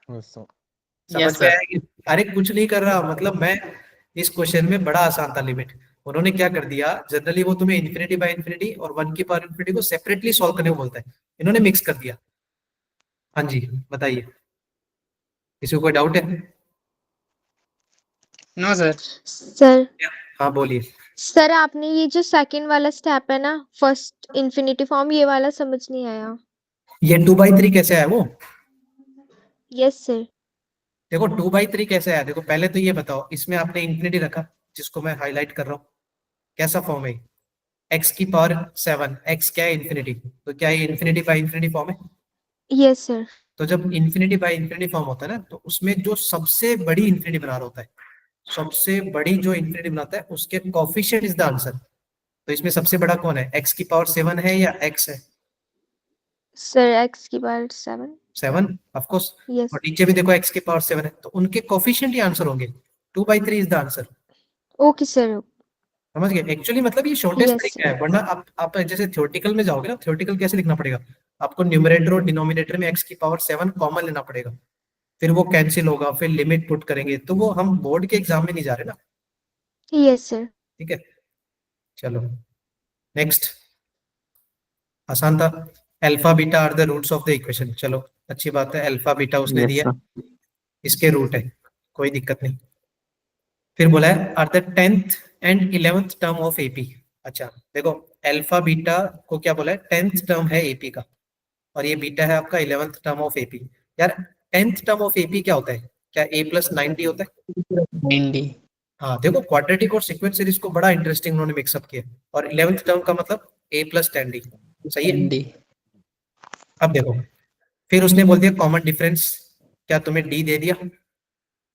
समझ यस में सर। आया कि? अरे कुछ नहीं कर रहा, मतलब मैं इस क्वेश्चन में बड़ा आसान था लिमिट। उन्होंने क्या कर दिया, जनरली वो तुम्हें इन्फिनिटी बाय इन्फिनिटी और 1 की पावर इन्फिनिटी को सेपरेटली सॉल्व करने को बोलता है, इन्होंने मिक्स कर दिया। हाँ जी बताइए, किसी को कोई डाउट है? No sir. सर हाँ बोलिए। सर आपने ये जो सेकंड वाला स्टेप है ना, फर्स्ट इन्फिनिटी फॉर्म, ये वाला समझ नहीं आया। ये 2/3 कैसे आया वो? Yes sir. देखो 2/3 कैसे आया, देखो पहले तो ये बताओ, इसमें आपने इन्फिनिटी रखा जिसको मैं हाईलाइट कर रहा हूँ, कैसा फॉर्म है? x की पावर 7, x क्या है? इन्फिनिटी। तो क्या ये इन्फिनिटी बाय इन्फिनिटी फॉर्म है? Yes sir. तो जब इन्फिनिटी बाय इन्फिनिटी फॉर्म होता है ना, तो उसमें जो सबसे बड़ी इन्फिनिटी बना रहा होता है, सबसे बड़ी जो इन्फिनिटी बनाता है उसके कोफिशिएंट इज द आंसर। तो इसमें सबसे बड़ा कौन है, x की पावर 7 है या x है? सर x की पावर 7। 7 of course. यस। और नीचे भी देखो x की पावर 7 है, तो उनके कोफिशिएंट ही आंसर होंगे। 2/3 is the answer. Okay sir. समझ गए? एक्चुअली मतलब ये शॉर्टेस्ट Yes, तरीका है, वरना आप जैसे थ्योरेटिकल में जाओगे ना, थ्योरेटिकल कैसे लिखना पड़ेगा, आपको न्यूमरेटर और डिनोमिनेटर में x की पावर 7 कॉमन लेना पड़ेगा, फिर वो कैंसिल होगा, फिर लिमिट पुट करेंगे, तो वो हम बोर्ड के एग्जाम में नहीं जा रहे ना। Yes sir. ठीक है, चलो नेक्स्ट। आसान था। Alpha beta are the roots of the equation. चलो अच्छी बात है, अल्फा बीटा उसने Yes, दिया, sir. इसके रूट है, कोई दिक्कत नहीं। फिर बोला है are the 10th and 11th term of AP. अच्छा देखो, अल्फा बीटा को क्या बोला है, 10th टर्म है एपी का, और ये बीटा है आपका 11th टर्म ऑफ एपी। यार 10th टर्म ऑफ एपी क्या होता है, क्या a प्लस 9d होता है? 9D। हाँ देखो, क्वाड्रेटिक और सीक्वेंस सीरीज को बड़ा इंटरेस्टिंग उन्होंने मिक्सअप किया, और 11th टर्म का मतलब a प्लस 10d। सही है। 10D। अब देखो, फिर उसने बोल दिया कॉमन डिफरेंस, क्या तुम्हें d दे दिया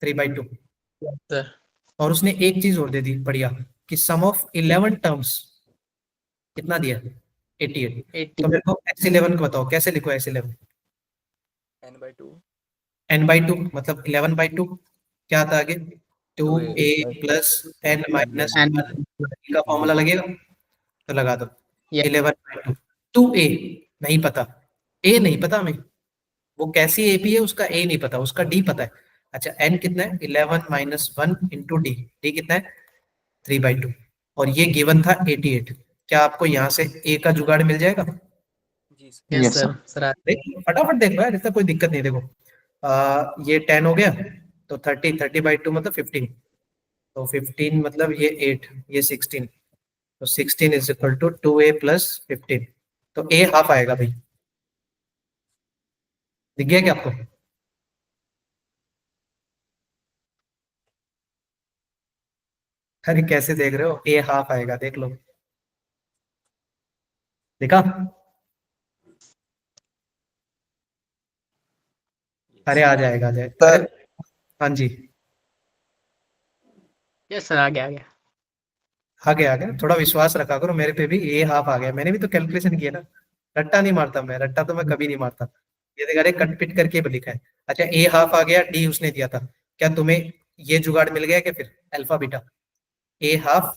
3/2, सर और उसने एक चीज और दे दी बढ़िया, कि सम ऑफ 11 टर्म्स कितना दिया, 88। 80। तो मेरे को x11 को बताओ, कैसे लिखो x11? n/2 n/2 मतलब 11/2, क्या आता आगे, 2a plus n minus N। का फॉर्मूला लगेगा, तो लगा दो। Yeah। 11/2 2a नहीं पता, a नहीं पता हमें, वो कैसी एपी है उसका a नहीं पता, उसका d पता है। अच्छा n कितना है, 11 माइनस 1 इंटू डी, d कितना है 3/2, और ये गिवन था 88। क्या आपको यहाँ से a का जुगाड़ मिल जाएगा? जी सर। Yes sir. सर फटाफट देख लो यार, इसका कोई दिक्कत नहीं। देखो ये 10 हो गया, तो 30/2 मतलब 15, तो 15 मतलब ये 8, ये 16, तो 16 is equal to 2a plus 15, तो a हाफ आएगा भाई। दिख गया क्या आपको? अरे कैसे देख रहे हो, a हाफ आएगा, देख लो, देखा? अरे आ जाएगा, आ जाएगा। अरे हाँ जी, यस सर, आ गया आ गया। आ गया आ गया, थोड़ा विश्वास रखा करो मेरे पे भी, ए हाफ आ गया, मैंने भी तो कैलकुलेशन किया ना, रट्टा नहीं मारता मैं, रट्टा तो मैं कभी नहीं मारता। ये देखा रे, कट पिट करके लिखा है। अच्छा ए हाफ आ गया, डी उसने दिया था, क्या तुम्हें ये जुगाड़ मिल गया क्या फिर, अल्फा बीटा? ए हाफ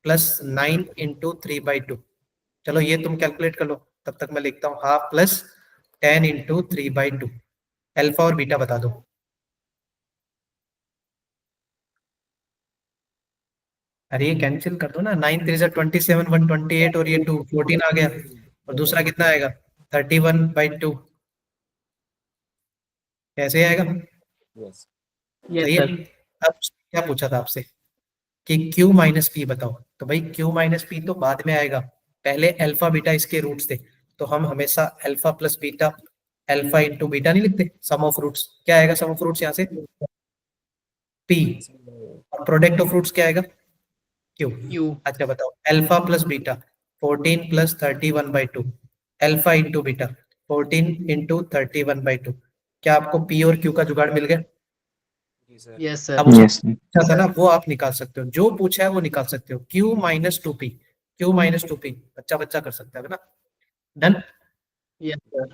प्लस 9 इंटू 3/2, चलो ये तुम कैलकुलेट कर लो, तब तक मैं लिखता हूँ हाफ प्लस 10 इंटू 3/2, अल्फा और बीटा बता दो। अरे ये कैंसिल कर दो ना, 9 3 जा 27, 128 और ये 2 14 आ गया, और दूसरा कितना आएगा 31/2, कैसे आएगा? यस यस सही है। सर। अब क्या पूछा था आपसे कि Q माइनस पी बताओ, तो भाई Q माइनस पी तो बाद में आएगा, पहले अल्फा बीटा इसके रूट्स थे, तो हम हमेशा alpha plus beta, alpha into beta नहीं लिखते, सम ऑफ रूट्स। क्या आएगा सम ऑफ रूट्स यहाँ से, P, और प्रोडक्ट ऑफ रूट्स क्या आएगा, Q। यू। अच्छा बताओ, alpha plus beta 14 plus 31/2, alpha into beta 14 into 31/2, क्या आपको P और Q का जुगाड़ मिल गया? जी सर। Yes sir. अब उसने पूछा था ना, वो आप निकाल सकते हो, जो पूछा है वो निकाल सकते हो। Q minus 2P, Q minus 2P बच्चा बच्चा कर सकता है ना, डन। Yes sir.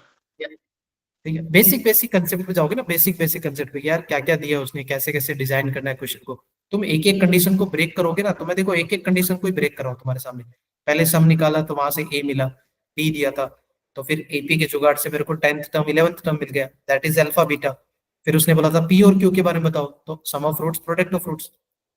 ठीक है, बेसिक बेसिक कंसेप्ट पे जाओगे ना, बेसिक बेसिक कंसेप्ट पे, यार क्या क्या दिया उसने, कैसे कैसे डिजाइन करना है क्वेश्चन को, तुम एक एक कंडीशन को ब्रेक करोगे ना, तो मैं देखो एक एक कंडीशन को ब्रेक कर रहा हूँ तुम्हारे सामने। पहले सम निकाला तो वहां से ए मिला, डी दिया था, तो फिर एपी के जुगाड़ से मेरे को 10th टर्म 11th टर्म मिल गया, दैट इज अल्फा बीटा। फिर उसने बोला था पी और क्यू के बारे में बताओ, तो sum of roots product of roots,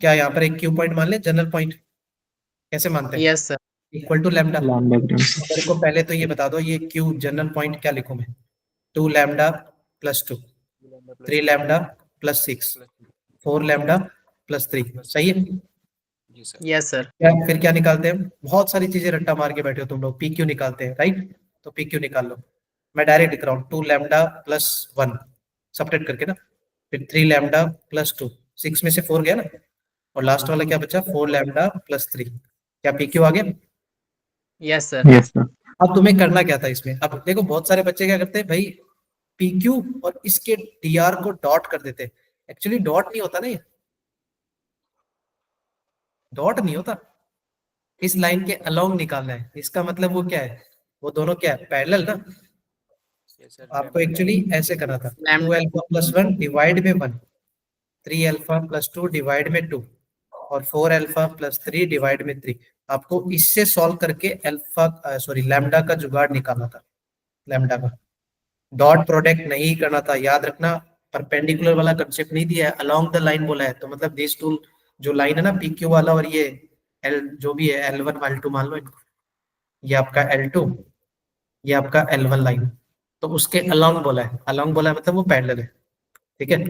क्या यहाँ पर एक क्यू पॉइंट मान ले, जनरल पॉइंट कैसे मानते हैं? Yes sir. Equal to lambda. Lambda मेरे को पहले तो ये बता दो, ये क्यू जनरल पॉइंट क्या लिखूं मैं? 2 lambda plus 2, 3 lambda plus 6, 4 lambda plus 3, सही है? जी सर। Yes sir. फिर क्या निकालते हैं? बहुत सारी चीजें रट्टा मार के बैठे हो तुम लोग, पी क्यू निकालते हैं, राइट? तो पी क्यू निकाल लो। मैं डायरेक्ट लिख रहा हूँ 2 लैम्डा प्लस 1 सबट्रैक्ट करके ना, फिर 3 लैम्डा प्लस 2, 6 में से 4 गया ना, और लास्ट वाला क्या बचा? 4 लैम्डा प्लस 3। क्या पी क्यू आ गया? Yes sir. Yes sir. अब तुम्हें करना क्या था इसमें? अब देखो बहुत सारे बच्चे क्या करते हैं भाई, पी क्यू और इसके डी आर को डॉट कर देते हैं। एक्चुअली डॉट नहीं होता ना, ये डॉट नहीं होता, इस लाइन के अलोंग निकालना है। इसका मतलब वो क्या है, वो दोनों क्या है? पैरेलल ना। Yes sir. आपको एक्चुअली ऐसे करना था, 2 लैम्डा अल्फा प्लस 1 डिवाइड में 1, 3 अल्फा प्लस 2 डिवाइड में 2, और 4 अल्फा प्लस 3 डिवाइड में 3। आपको इससे सॉल्व करके अल्फा सॉरी लैम्डा का जुगाड़ निकालना था। लैम्डा का डॉट प्रोडक्ट नहीं करना था, याद रखना। परपेंडिकुलर वाला कंसेप्ट नहीं दिया है, अलोंग द लाइन बोला है। तो मतलब दिस टू जो लाइन है ना पी क्यू वाला, और ये एल जो भी है L1 L2 मान लो इनको, ये आपका L2, ये आपका L1 लाइन, तो उसके अलोंग बोला है। अलोंग बोला है मतलब वो पैरेलल है, ठीक है?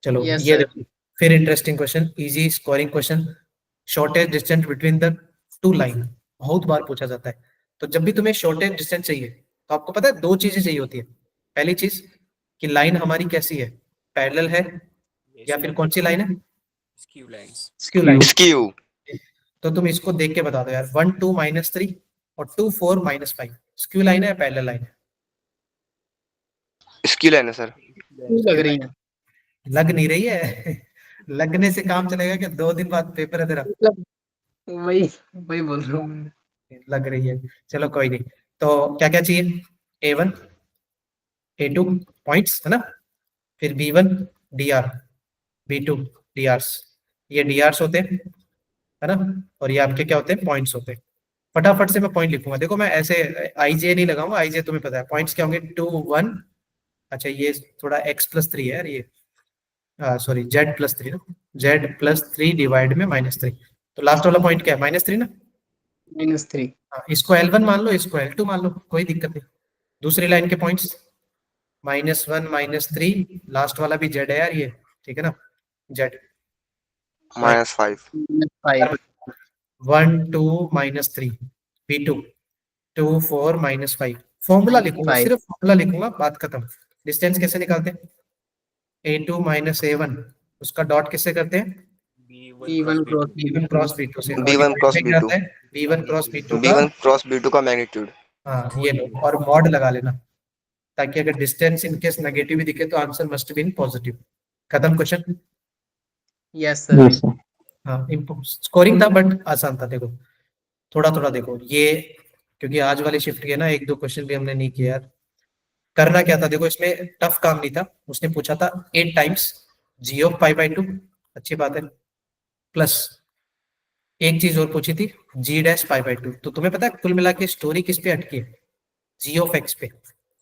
चलो यस ये सर। देखो, फिर interesting question, easy scoring question. Shortest distance between the two line बहुत बार पूछा जाता है। तो जब भी तुम्हें शॉर्टेस्ट डिस्टेंस चाहिए तो आपको पता है दो चीजें चाहिए होती है। पहली चीज कि लाइन हमारी कैसी है, पैरेलल है, या फिर कौन सी लाइन है? Skew lines. Skew line. Skew. तो तुम इसको देख के बता दो यार, 1 2 -3 और 2 4 -5 स्क्यू लाइन है या पैरेलल लाइन है? स्क्यू लाइन है सर। लग रही है। लग नहीं रही है लगने से काम चलेगा क्या? 2 दिन बाद पेपर है तेरा। मतलब वही वही बोल रहा हूँ मैं। लग रही है, चलो कोई नहीं। तो क्या क्या चाहिए? A1 A2 पॉइंट्स है ना, फिर B1 DR, B2 DRs, ये DRs होते हैं है ना, और ये आपके क्या होते हैं? पॉइंट्स होते हैं। फटाफट से मैं पॉइंट लिखूंगा, देखो मैं ऐसे IJ नहीं लगाऊंगा, IJ तुम्हें पता है। पॉइंट्स क्या होंगे? 2 1, अच्छा ये थोड़ा x+3 है यार, ये सॉरी Z+3 ना, Z+3 डिवाइड में -3। तो लास्ट वाला पॉइंट क्या है? -3 ना। -3। हाँ, इसको L1 मान लो, इसको L2 मान लो, कोई दिक्कत नहीं। दूसरी लाइन के पॉइंट्स -1 -3, लास्ट वाला भी Z है यार ये, ठीक है ना, Z -5। -5। 1 2 -3 B2 2 4 -5। फॉर्मूला लिखूंगा, 5। सिर्फ फॉर्मूला लिखूंगा, बात खत्म। डिस्टेंस कैसे निकालते हैं? A2 A1, उसका डॉट किससे करते हैं? B1 cross B1 cross B2 से। B1 cross B2। B1 cross B2 का, B1 क्रॉस B2 का मैग्नीट्यूड। हाँ ये लो, और मॉड लगा लेना, ताकि अगर डिस्टेंस इन केस नेगेटिव भी दिखे तो answer must be in positive. खत्म क्वेश्चन। Yes sir. हाँ स्कोरिंग था बट आसान था। देखो थोड़ा थोड़ा देखो ये, क्योंकि आज वाली शिफ्ट के ना 1 2 क्वेश्चन भी हमने नहीं किए यार। करना क्या था देखो, इसमें टफ काम नहीं था। उसने पूछा था 8 टाइम्स g ऑफ π/2, अच्छी बात है, प्लस एक चीज और पूछी थी g' π/2। तो तुम्हें पता है कुल मिला के स्टोरी किस पे अटकी है? g ऑफ x पे।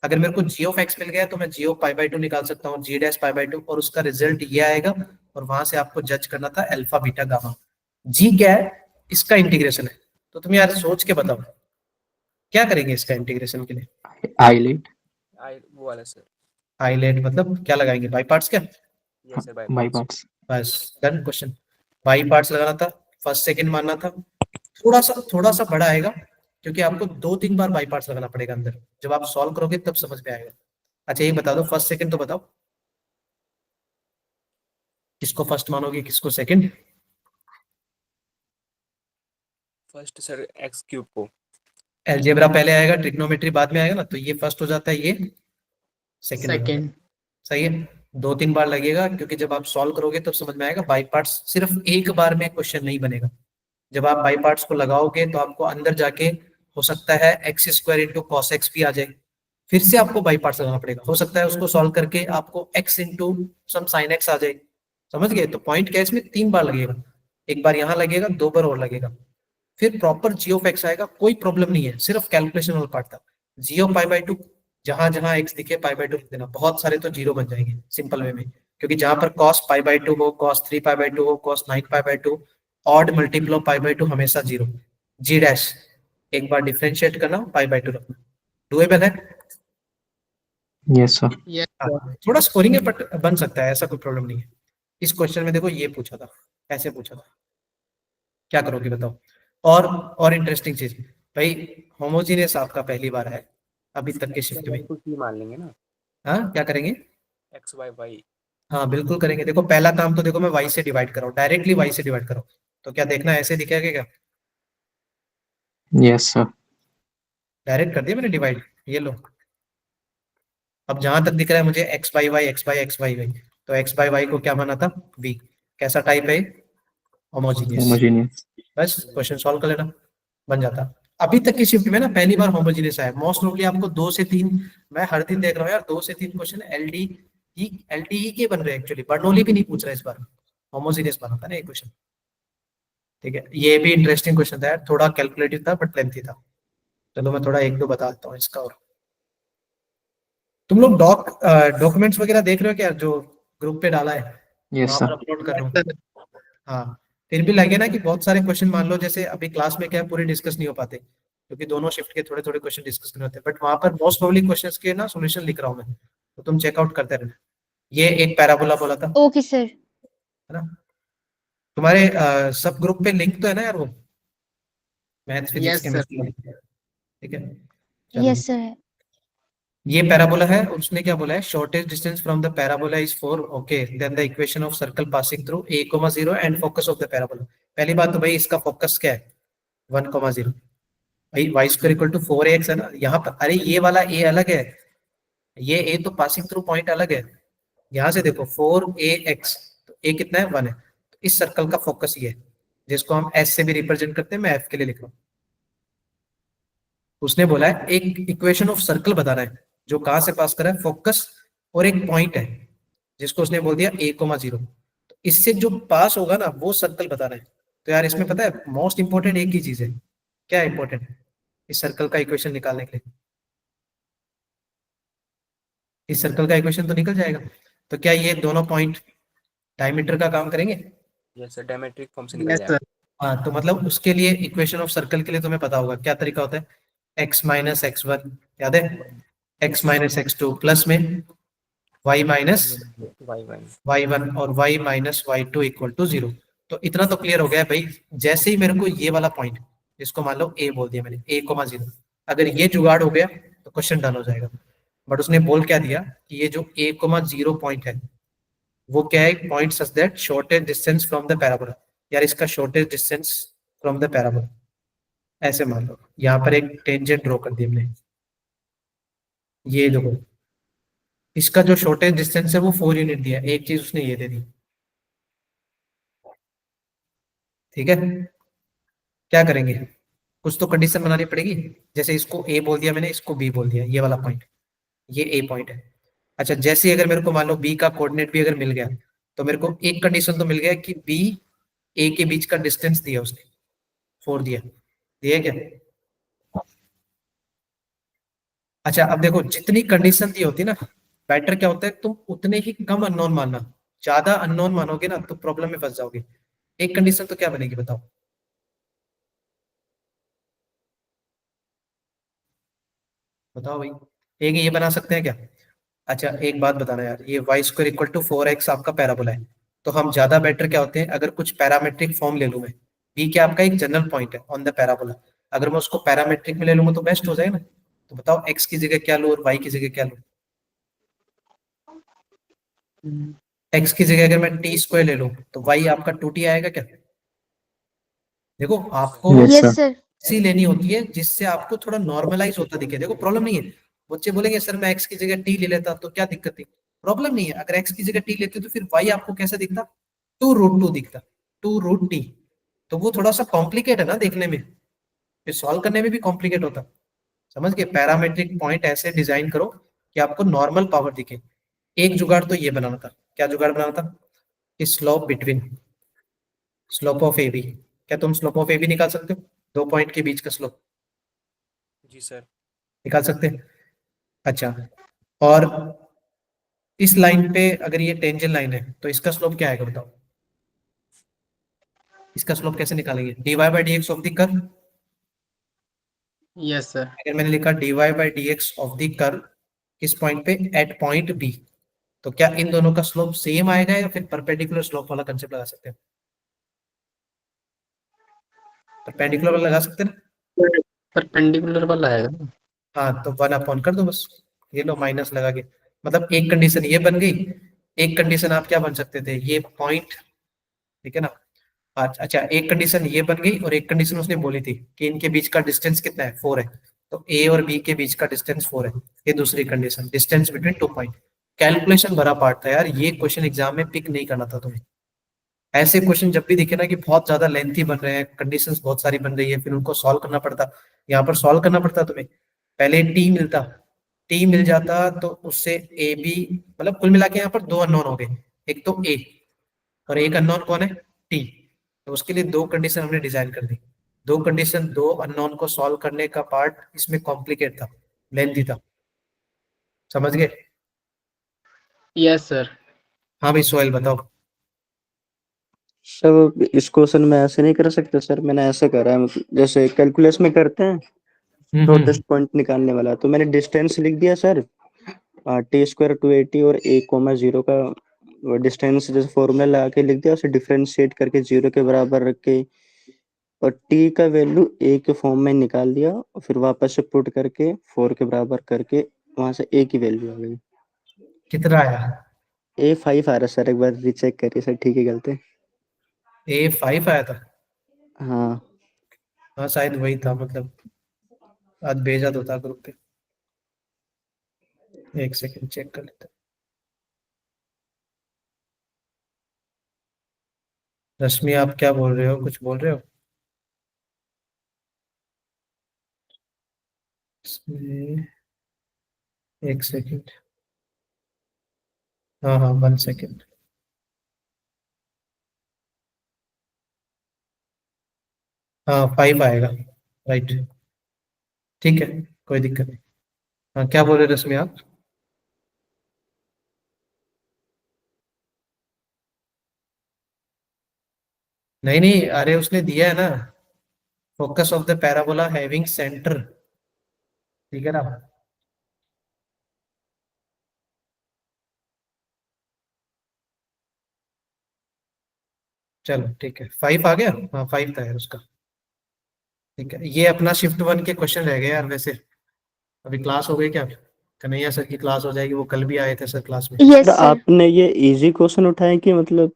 अगर मेरे को g ऑफ x मिल गया तो मैं g ऑफ π/2 निकाल सकता हूँ, g' π/2, और उसका रिजल्ट ये आएगा। और वहां से आपको जज करना था अल्फा बीटा गामा। g क्या है? इसका इंटीग्रेशन है। तो तुम यार सोच के बताओ क्या करेंगे इसका इंटीग्रेशन के लिए? हाईलाइट। वो वाला सर। हाईलाइट मतलब क्या लगाएंगे? बाई पार्ट्स क्या? Yes sir. By parts. बस डन क्वेश्चन। बाई पार्ट्स लगाना था, फर्स्ट सेकंड मानना था। थोड़ा सा बड़ा आएगा, क्योंकि आपको 2 3 बार बाई पार्ट्स लगाना पड़ेगा अंदर। जब आप सॉल्व करोगे तब समझ में आएगा। अच्छा ये बता दो, फर्स्ट सेकंड तो बताओ, किसको फर्स्ट मानोगे, किसको सेकंड? फर्स्ट सर x³ को। अलजेब्रा पहले आएगा, ट्रिग्नोमेट्री बाद में आएगा ना, तो ये फर्स्ट हो जाता है, ये सेकंड। सही है। 2 3 बार लगेगा, क्योंकि जब आप सॉल्व करोगे तब समझ में आएगा। बाई पार्ट्स सिर्फ एक बार में क्वेश्चन नहीं बनेगा। जब आप बाई पार्ट्स को लगाओगे तो आपको अंदर जाके हो सकता है x² इंटू कॉस एक्स भी आ जाए, फिर से आपको बाई पार्ट्स लगाना पड़ेगा। हो सकता है उसको सॉल्व करके आपको x into some sine x आ जाए। समझ गए? तो पॉइंट क्या है इसमें? 3 बार लगेगा, एक बार यहाँ लगेगा, 2 बार और लगेगा, फिर प्रॉपर g ऑफ x आएगा। कोई प्रॉब्लम नहीं है, सिर्फ कैलकुलेशन वाला पार्ट था। g ऑफ π/2 जहां जहां x दिखे पाई बाय 2 लिख देना, बहुत सारे तो जीरो बन जाएंगे सिंपल वे में, क्योंकि जहां पर cos पाई बाय 2 हो, cos 3 पाई बाय 2 हो, cos 9 pi by 2, odd multiple of pi by 2 हमेशा जीरो। g डैश एक बार डिफरेंशिएट करना, पाई बाय 2 रखना, डुएबल है। Yes sir. यस हाँ, थोड़ा स्कोरिंग है बट बन सकता है, ऐसा कोई प्रॉब्लम नहीं है। इस क्वेश्चन में देखो ये पूछा था, ऐसे पूछा था, क्या करोगे बताओ। और इंटरेस्टिंग चीज भाई, होमोजीनियस आपका पहली बार है अभी तक के शिफ्ट में। तो टी मान लेंगे ना, हाँ क्या करेंगे? X Y Y. हाँ बिल्कुल करेंगे। देखो पहला काम तो देखो मैं y से डिवाइड करो, डायरेक्टली y से डिवाइड करो, तो क्या देखना है ऐसे दिखेगा क्या? Yes sir. डायरेक्ट कर दिया मैंने डिवाइड, ये लो। अब जहां तक दिख रहा है मुझे x बाई Y X by X by Y, तो x बाई वाई को क्या माना था? v। कैसा टाइप है? होमोजीनियस। होमोजेनियस। बस क्वेश्चन सॉल्व कर लेना, बन जाता। अभी तक की शिफ्ट में ना पहली बार होमोजीनियस आया। मोस्ट प्रोबेबली आपको 2 से 3, मैं हर दिन देख रहा हूँ यार, 2 से 3 क्वेश्चन एलडीई के बन रहे हैं एक्चुअली, बर्नौली भी नहीं पूछ रहा इस बार, होमोजीनियस बना था ना ये क्वेश्चन। ठीक है, ये भी इंटरेस्टिंग क्वेश्चन था यार, थोड़ा कैलकुलेटिव था बट लेंथी था। चलो मैं थोड़ा एक दो बता देता हूँ इसका। और तुम लोग डॉक्यूमेंट्स वगैरह देख रहे हो क्या, जो ग्रुप पे डाला है? यस वहां सर। पर अपलोड कर रहा हूँ। हाँ, फिर भी लगे ना कि बहुत सारे क्वेश्चन, मान लो जैसे अभी क्लास में क्या है, पूरे डिस्कस नहीं हो पाते क्योंकि दोनों शिफ्ट के थोड़े थोड़े क्वेश्चन डिस्कस करने होते हैं, बट वहां पर मोस्ट प्रोबेबली क्वेश्चंस के ना सॉल्यूशन लिख रहा हूँ मैं, तो तुम चेकआउट करते रहना। ये एक पैराबोला बोला था, ओके सर। है ना? तुम्हारे सब ग्रुप पे लिंक तो है ना यार वो, maths physics yes sir. Chemistry, ठीक है? चलो, यस सर। ये पैराबोला है, उसने क्या बोला है, shortest distance from the parabola is 4, okay, then the equation of circle passing through a, 0 and focus of the parabola. पहली बात तो भाई इसका फोकस क्या है? 1, 0। भाई Y square equal to 4ax है ना यहाँ पर, अरे ये वाला a अलग है, ये a तो पासिंग थ्रू पॉइंट अलग है। यहाँ से देखो 4ax, तो a कितना है? 1 है। तो इस सर्कल का फोकस ये है, जिसको हम s से भी रिप्रेजेंट करते हैं, मैं f के लिए लिख रहा हूँ। उसने बोला है एक इक्वेशन ऑफ सर्कल बताना है, जो कहां से पास कर रहा है? फोकस और एक पॉइंट है, जिसको उसने बोल दिया a, 0। तो इससे जो पास होगा ना वो सर्कल बताना है। तो यार इसमें पता है मोस्ट इंपॉर्टेंट एक ही चीज है, क्या इंपॉर्टेंट है इस सर्कल का इक्वेशन निकालने के लिए? इस सर्कल का इक्वेशन तो निकल जाएगा, तो क्या ये दोनों पॉइंट डायमीटर का काम करेंगे? यस सर, डायमेट्रिक फॉर्म से निकल यस जाएगा। सर। हाँ, तो मतलब उसके लिए इक्वेशन ऑफ सर्कल के लिए तुम्हें पता होगा क्या तरीका होता है, x माइनस एक्स वन, याद है? x minus X two plus में y minus Y Y. y1 और y minus y2 equal to 0। तो इतना तो क्लियर हो गया है भाई, जैसे ही मेरे को ये वाला पॉइंट, जिसको मान लो a बोल दिया मैंने, a, 0, अगर ये जुगाड़ हो गया तो क्वेश्चन डन हो जाएगा। बट उसने बोल क्या दिया कि ये जो a, 0 पॉइंट है वो क्या है? Point such that shortest distance from the parabola. यार इसका shortest distance from the parabola, ऐसे मान लो यहाँ पर एक टेंजेंट ड्रॉ कर दी हमने, ये देखो इसका जो शॉर्टेस्ट डिस्टेंस है वो 4 यूनिट दिया, एक चीज उसने ये दे दी, ठीक है? क्या करेंगे, कुछ तो कंडीशन बनानी पड़ेगी, जैसे इसको ए बोल दिया मैंने, इसको बी बोल दिया, ये वाला पॉइंट, ये ए पॉइंट है। अच्छा, जैसे अगर मेरे को मान लो बी का कोऑर्डिनेट भी अगर मिल गया, तो मेरे को एक कंडीशन तो मिल गया कि बी ए के बीच का डिस्टेंस दिया उसने, 4 दिया, दिया क्या? अच्छा अब देखो, जितनी कंडीशन दी होती है ना, बेटर क्या होता है, तुम उतने ही कम अननोन मानना। ज्यादा अननोन मानोगे ना तो प्रॉब्लम में फंस जाओगे। एक कंडीशन तो क्या बनेगी बताओ? बताओ भाई, एक ये बना सकते हैं क्या? अच्छा एक बात बताना यार, ये Y square equal to 4x आपका पैराबोला है, तो हम ज्यादा बेटर क्या होते हैं, अगर कुछ पैरामेट्रिक फॉर्म ले लूं मैं, बी क्या आपका एक जनरल पॉइंट है ऑन द पैराबोला, अगर मैं उसको पैरामेट्रिक में ले लूंगा तो बेस्ट हो जाएगा ना। तो बताओ x की जगह क्या लूं और y की जगह क्या लूं? x की जगह अगर मैं टी स्क्वायर ले लूं तो y आपका 2t आएगा क्या? देखो आपको Yes, यस sir. सर। ऐसी लेनी होती है जिससे आपको थोड़ा नॉर्मलाइज होता दिखे। देखो प्रॉब्लम नहीं है, बच्चे बोलेंगे सर मैं x की जगह t ले लेता तो क्या दिक्कत थी? प्रॉब्लम नहीं है, अगर x की जगह t लेते तो फिर y आपको कैसा दिखता? 2√2 दिखता, 2√t। तो वो थोड़ा सा कॉम्प्लिकेट है ना देखने में, फिर सॉल्व करने में भी कॉम्प्लिकेट होता। समझ गए? पैरामेट्रिक पॉइंट ऐसे डिजाइन करो कि आपको नॉर्मल पावर दिखे। एक जुगाड़ तो ये बनाना था, क्या जुगाड़ बनाना था? Slope between, slope of A B. क्या तुम स्लोप ऑफ ए बी निकाल सकते हो? दो पॉइंट के बीच का स्लोप जी सर। निकाल सकते हैं? अच्छा, और इस लाइन पे अगर ये टेंजेंट लाइन है तो इसका स्लोप क्या आएगा बताओ? इसका स्लोप कैसे निकालेंगे? dy by D x of the curve. Yes sir. अगर मैंने लिखा dy by D x of the curve किस पॉइंट पे? एट पॉइंट बी, तो क्या इन दोनों का स्लोप सेम आएगा या फिर परपेंडिकुलर स्लोप वाला कंसेप्ट लगा सकते हैं? परपेंडिकुलर वाला लगा सकते हैं ना? परपेंडिकुलर वाला है ना? हाँ, तो 1 कर दो बस, ये लो माइनस लगा के, मतलब एक कंडीशन ये बन गई, एक कंडीशन आप क्या बन सकते थे, ये पॉइंट, ठीक है ना? अच्छा, एक कंडीशन ये बन गई और एक कंडीशन उसने बोली थी कि इनके बीच का डिस्टेंस कितना है? 4 है, तो ए और बी के बीच का डिस्टेंस 4 है, ये दूसरी condition, distance between 2 point. Calculation भरा पार्ट था यार, ये क्वेश्चन एग्जाम में पिक नहीं करना था तुम्हें। ऐसे क्वेश्चन जब भी दिखे ना कि बहुत ज्यादा लेंथी बन रहे हैं, कंडीशंस बहुत सारी बन रही है, फिर उनको सॉल्व करना पड़ता, यहाँ पर सॉल्व करना पड़ता तुम्हें, पहले टी मिल जाता तो उससे ए बी, मतलब कुल मिला के यहाँ पर 2 अननोन हो गए, एक तो ए और एक अननोन कौन है? टी। तो उसके लिए 2 कंडीशन हमने डिजाइन कर दी, 2 कंडीशन 2 अननोन को सॉल्व करने का पार्ट इसमें कॉम्प्लिकेट था, लेंथी था, समझ गए? Yes sir. हाँ भाई सोहेल बताओ। सर इस क्वेश्चन में ऐसे नहीं कर सकते सर, मैंने ऐसे करा है, मतलब जैसे कैलकुलस में करते हैं शॉर्टेस्ट पॉइंट निकालने वाला, तो मैंने डिस्टेंस लिख दिया सर, टी स्क्वायर 280 और ए कोमा 0 का डिस्टेंस जैसे फॉर्मूला लगा के लिख दिया, उसे डिफरेंशिएट करके 0 के बराबर रख के और टी का वैल्यू ए के फॉर्म में निकाल दिया और फिर वापस से पुट करके 4 के बराबर करके वहां से ए की वैल्यू आ गई। कितना आया? A5 आ रहा है सर, एक बार रीचेक करिए सर, ठीक है गलत है। A5 आया था? हाँ हाँ शायद वही था, मतलब आज भेजा तो था ग्रुप पे, एक सेकंड चेक कर लेते हैं। रश्मि आप क्या बोल रहे हो, कुछ बोल रहे हो? इसमें एक सेकंड, हाँ हाँ 1 सेकंड, हाँ 5 आएगा, राइट, ठीक है, कोई दिक्कत नहीं। हाँ क्या बोल रहे रश्मि आप? नहीं नहीं, अरे उसने दिया है ना, focus of the parabola having centre, ठीक है ना? चलो ठीक है, 5 आ गया, हाँ 5 था यार उसका, ठीक है। ये अपना शिफ्ट 1 के क्वेश्चन रह गए यार वैसे। अभी क्लास हो गई क्या? कन्हैया सर की क्लास हो जाएगी, वो कल भी आए थे सर क्लास में। Yes sir, sir. आपने ये इजी क्वेश्चन उठाए कि मतलब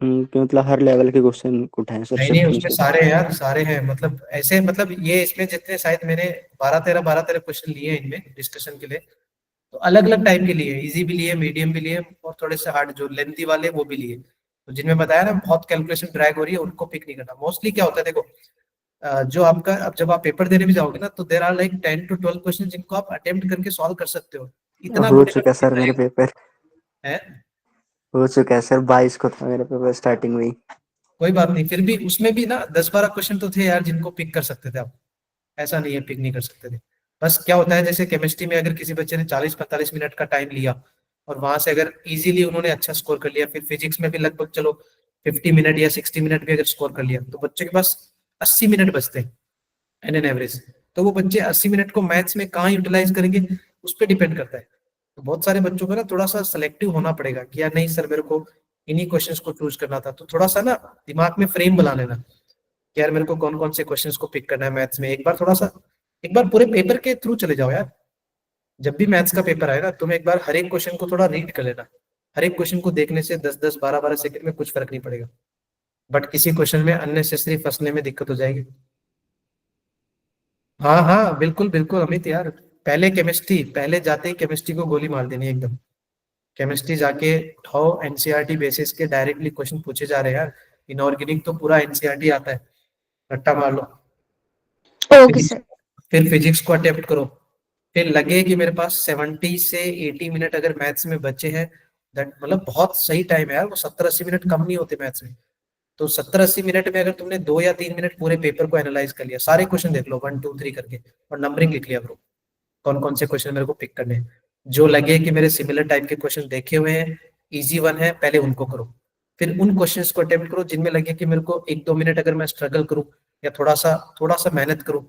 कि मतलब हर लेवल के क्वेश्चन उठाए सर नहीं नहीं, शिफ्ट में उसमें से? सारे हैं यार, सारे हैं, मतलब ऐसे, मतलब ये इसमें जितने शायद मैंने 12-13 क्वेश्चन लिए हैं इनमें डिस्कशन के लिए, तो अलग अलग टाइप के लिए, इजी भी लिए, मीडियम भी लिए और थोड़े से हार्ड जो लेंथी वाले वो भी लिए। तो जिनमें बताया ना बहुत कैलकुलेशन ड्रैग हो रही है उनको पिक नहीं करना। मोस्टली क्या होता है देखो, जो आपका, अब जब आप पेपर देने भी जाओगे ना तो there are like 10 to 12 question जिनको आप अटेम्प्ट करके सॉल्व कर सकते हो, इतना हो घुटेगा चुका सर मेरे पेपर, है। हो चुका है सर, 22 को था मेरा पेपर स्टार्टिंग में ही। कोई बात नहीं, फिर भी उसमें भी ना 10-12 क्वेश्चन तो थे यार जिनको पिक कर सकते थे आप, ऐसा नहीं है पिक नहीं कर सकते थे। बस क्या होता है, जैसे केमिस्ट्री में अगर किसी बच्चे ने 40-45 मिनट का टाइम लिया और वहां से अगर इजीली उन्होंने अच्छा स्कोर कर लिया, फिर फिजिक्स में भी लगभग चलो 50 मिनट या 60 मिनट भी अगर स्कोर कर लिया, तो बच्चे के पास 80 मिनट बचते हैं एन एन एवरेज। तो वो बच्चे 80 मिनट को मैथ्स में कहाँ यूटिलाइज करेंगे, उस पर डिपेंड करता है। तो बहुत सारे बच्चों को ना थोड़ा सा सेलेक्टिव होना पड़ेगा कि यार नहीं सर मेरे को इन्हीं क्वेश्चंस को चूज करना था, तो थोड़ा सा ना दिमाग में फ्रेम बना लेना कि यार मेरे को कौन कौन से क्वेश्चंस को पिक करना है मैथ्स में। एक बार थोड़ा सा, एक बार पूरे पेपर के थ्रू चले जाओ यार, जब भी मैथ्स का पेपर आए ना तुम एक बार हर एक क्वेश्चन को थोड़ा रीड कर लेना। हर एक क्वेश्चन को देखने से 10-10 12-12 सेकंड में कुछ फर्क नहीं पड़ेगा, बट किसी क्वेश्चन में अननेसेसरी फंसने में दिक्कत हो जाएगी। हाँ हाँ बिल्कुल बिल्कुल अमित यार, पहले केमिस्ट्री, पहले जाते ही केमिस्ट्री को गोली मार देनी एकदम। केमिस्ट्री जाके उठाओ, एनसीईआरटी बेसिस के डायरेक्टली क्वेश्चन पूछे जा रहे हैं यार। इनऑर्गेनिक तो पूरा एनसीईआरटी आता है, रट्टा मार लो। Okay sir. फिर फिजिक्स को अटेम्प्ट करो, फिर लगे कि मेरे पास 70 से 80 मिनट अगर मैथ्स में बचे हैं, दैट मतलब बहुत सही टाइम है यार, वो 70-80 मिनट कम नहीं होते मैथ्स में। तो 70-80 मिनट में अगर तुमने 2 या 3 मिनट पूरे पेपर को एनालाइज कर लिया, सारे क्वेश्चन देख लो 1 2 3 करके और नंबरिंग लिख लिया ब्रो, कौन कौन से क्वेश्चन मेरे को पिक करने हैं। जो लगे कि मेरे सिमिलर टाइप के क्वेश्चन देखे हुए हैं, इजी वन है, पहले उनको करो। फिर उन क्वेश्चंस को अटेम्प्ट करो जिनमें लगे कि मेरे को 1-2 मिनट अगर मैं स्ट्रगल करूं या थोड़ा सा मेहनत करूं,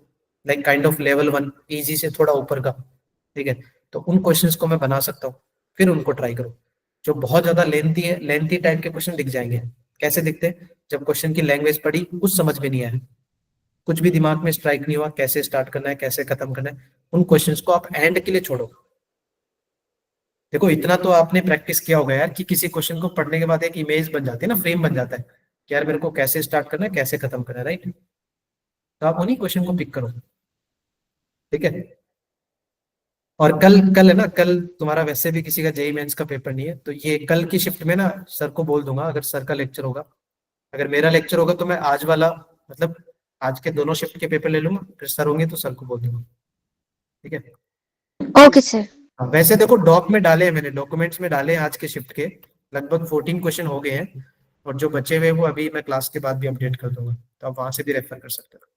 like kind of level 1 easy से थोड़ा ऊपर का, ठीक है, तो उन क्वेश्चंस को मैं बना सकता हूँ, फिर उनको ट्राई करो। जो बहुत ज्यादा लेंथी टाइप के क्वेश्चन दिख जाएंगे। कैसे दिखते हैं? जब क्वेश्चन की लैंग्वेज पढ़ी, कुछ समझ में नहीं आया, कुछ भी दिमाग में स्ट्राइक नहीं हुआ, कैसे स्टार्ट करना है, कैसे खत्म करना है, उन क्वेश्चंस को आप एंड के लिए छोड़ो। देखो इतना तो आपने प्रैक्टिस किया होगा यार कि किसी क्वेश्चन को पढ़ने के बाद एक इमेज बन जाती है ना, फ्रेम बन जाता है कि यार मेरे को कैसे स्टार्ट करना है, कैसे खत्म करना है, राइट? तो आप उन्हीं क्वेश्चन को पिक करो, ठीक है। और कल है ना, कल तुम्हारा वैसे भी किसी का जेईई मेंस का पेपर नहीं है, तो ये कल की शिफ्ट में ना सर को बोल दूंगा, अगर सर का लेक्चर होगा, अगर मेरा लेक्चर होगा तो मैं आज वाला, मतलब आज के दोनों शिफ्ट के पेपर ले लूंगा, फिर सर होंगे तो सर को बोल दूंगा, ठीक है। Okay sir. वैसे देखो डॉक में डाले हैं मैंने, डॉक्यूमेंट्स में डाले हैं आज के शिफ्ट के, लगभग 14 क्वेश्चन हो गए हैं, और जो बचे हुए वो अभी मैं क्लास के बाद भी अपडेट कर दूंगा, तो आप वहां से भी रेफर कर सकते हो।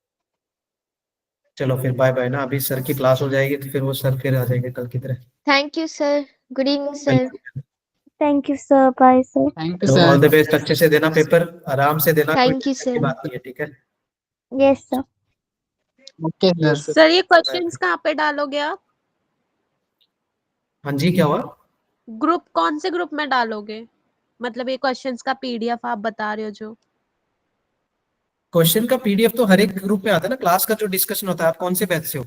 चलो फिर बाय बाय ना, अभी सर की क्लास हो जाएगी तो फिर वो सर फिर आ जाएंगे कल की तरह। Thank you sir. Good evening sir. Thank you sir, bye sir. Thank you to all sir. The best, अच्छे से देना पेपर, आराम से देना, कोई थैंक यू टेंशन की सर। बात नहीं है, ठीक है। Yes sir. Okay sir. Sir ये क्वेश्चंस कहाँ पे डालोगे आप? हाँ जी, क्या हुआ? ग्रुप, कौन से ग्रुप में डालोगे? मतलब ये क्वेश्चंस का पीडीएफ आप बता रहे हो जो। क्वेश्चन का पीडीएफ तो हर एक ग्रुप में आता है ना, क्लास का जो डिस्कशन होता है। आप कौन से बैच से हो?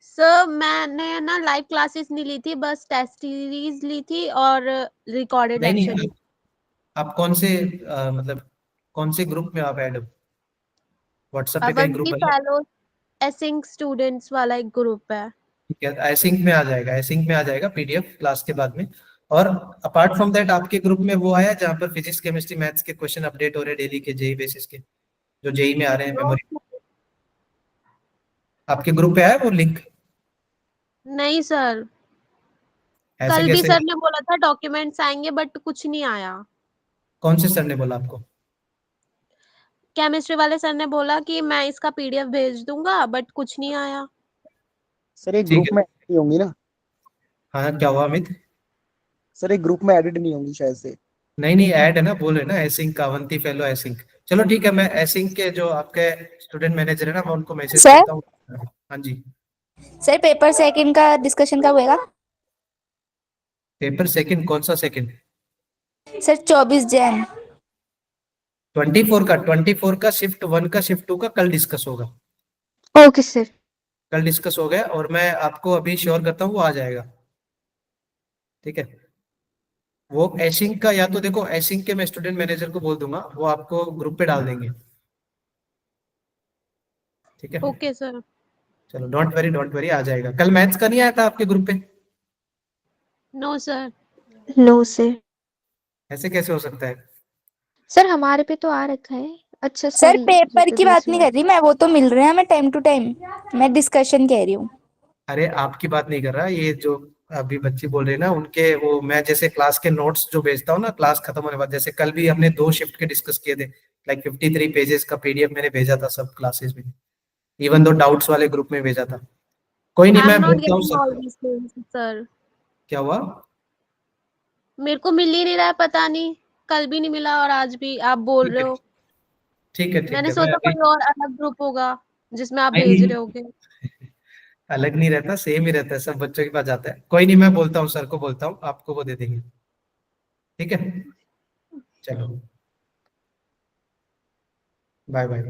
सर मैंने ना लाइव क्लासेस नहीं ली थी, बस टेस्ट सीरीज ली थी और रिकॉर्डेड नहीं लेक्चर नहीं, ली। आप कौन से मतलब कौन से ग्रुप में आप ऐड हो? व्हाट्सएप पे कहीं ग्रुप अवंती है? फैलो एसिंक स्टूडेंट्स वाला एक ग्रुप है। ठीक है, एसिंक में आ जाएगा, एसिंक में आ जाएगा पीडीएफ क्लास के बाद में। और अपार्ट फ्रॉम दैट आपके ग्रुप में वो आया जहाँ पर फिजिक्स केमिस्ट्री मैथ्स के क्वेश्चन अपडेट हो रहे हैं डेली के, जेई बेसिस के, जो जेई में आ रहे हैं मेमोरी। आपके ग्रुप पे आया वो लिंक? नहीं सर, ऐसे कल भी कैसे? सर ने बोला था डॉक्यूमेंट्स आएंगे बट कुछ नहीं आया। कौन से सर ने बोला आपको? केमिस्ट्री वाले सर ने बोला कि मैं इसका पीडीएफ भेज दूंगा बट कुछ नहीं आया। सर एक ठीक ग्रुप है। में ऐड नहीं होंगी ना? हाँ, क्या हुआ अमित? सर एक ग्रुप में एडिट नहीं होंगी शायद से। नहीं नहीं, ऐड है ना, बोल रहे ना एसिंक, अवंती फेलो एसिंक। चलो ठीक है, मैं एसिंक के जो आपके स्टूडेंट मैनेजर है ना, मैं उनको मैसेज सर? करता हूँ। हाँ जी। सर पेपर सेकंड का डिस्कशन कब होएगा? Paper second? कौन सा सेकंड? सर 24 जैन। 24 का शिफ्ट 1 का शिफ्ट 2 का कल डिस्कस होगा। Okay sir. कल डिस्कस हो गया और मैं आपको अभी श्योर करता हूँ वो आ जाएगा, ठीक है। वो एसिंक का, या तो देखो एसिंक के मैं स्टूडेंट मैनेजर को बोल दूंगा, वो आपको ग्रुप पे डाल देंगे, ठीक है। Okay sir. चलो डोंट वरी, आ जाएगा। कल मैथ्स का नहीं आया था आपके ग्रुप पे? No sir. No sir. ऐसे कैसे हो सकता है? सर हमारे पे तो आ रखा है। अच्छा सर सॉरी, पेपर की बात नहीं कर रही मैं, वो तो मिल रहे हैं हमें टाइम टू टाइम, मैं डिस्कशन कह रही हूँ। अरे आपकी बात नहीं कर रहा, ये जो अभी बच्ची बोल रही है ना उनके, वो मैं जैसे क्लास के नोट्स जो भेजता हूँ ना क्लास खत्म होने के बाद, जैसे कल भी हमने 2 शिफ्ट के डिस्कस किए थे, लाइक 53 पेजेस का पीडीएफ मैंने भेजा था सब क्लासेस में, इवन दो डाउट्स वाले ग्रुप में भेजा था। कोई नहीं, आई मैं एम नॉट बोलता हूँ getting all sir. This things sir. क्या हुआ? मेरे को मिल ही नहीं रहा है, पता नहीं, कल भी नहीं मिला और आज भी आप बोल रहे हो। ठीक है, मैंने मैं सोचा अभी, कोई और अलग ग्रुप होगा जिसमें आप नहीं भेज नहीं, रहे होगे। अलग नहीं रहता, सेम ही रहता है, सब बच्चों के पास जाता है। कोई नहीं, मैं बोलता हूँ सर को, बोलता हूँ आपको वो दे देंगे, ठीक है। चलो बाय बाय।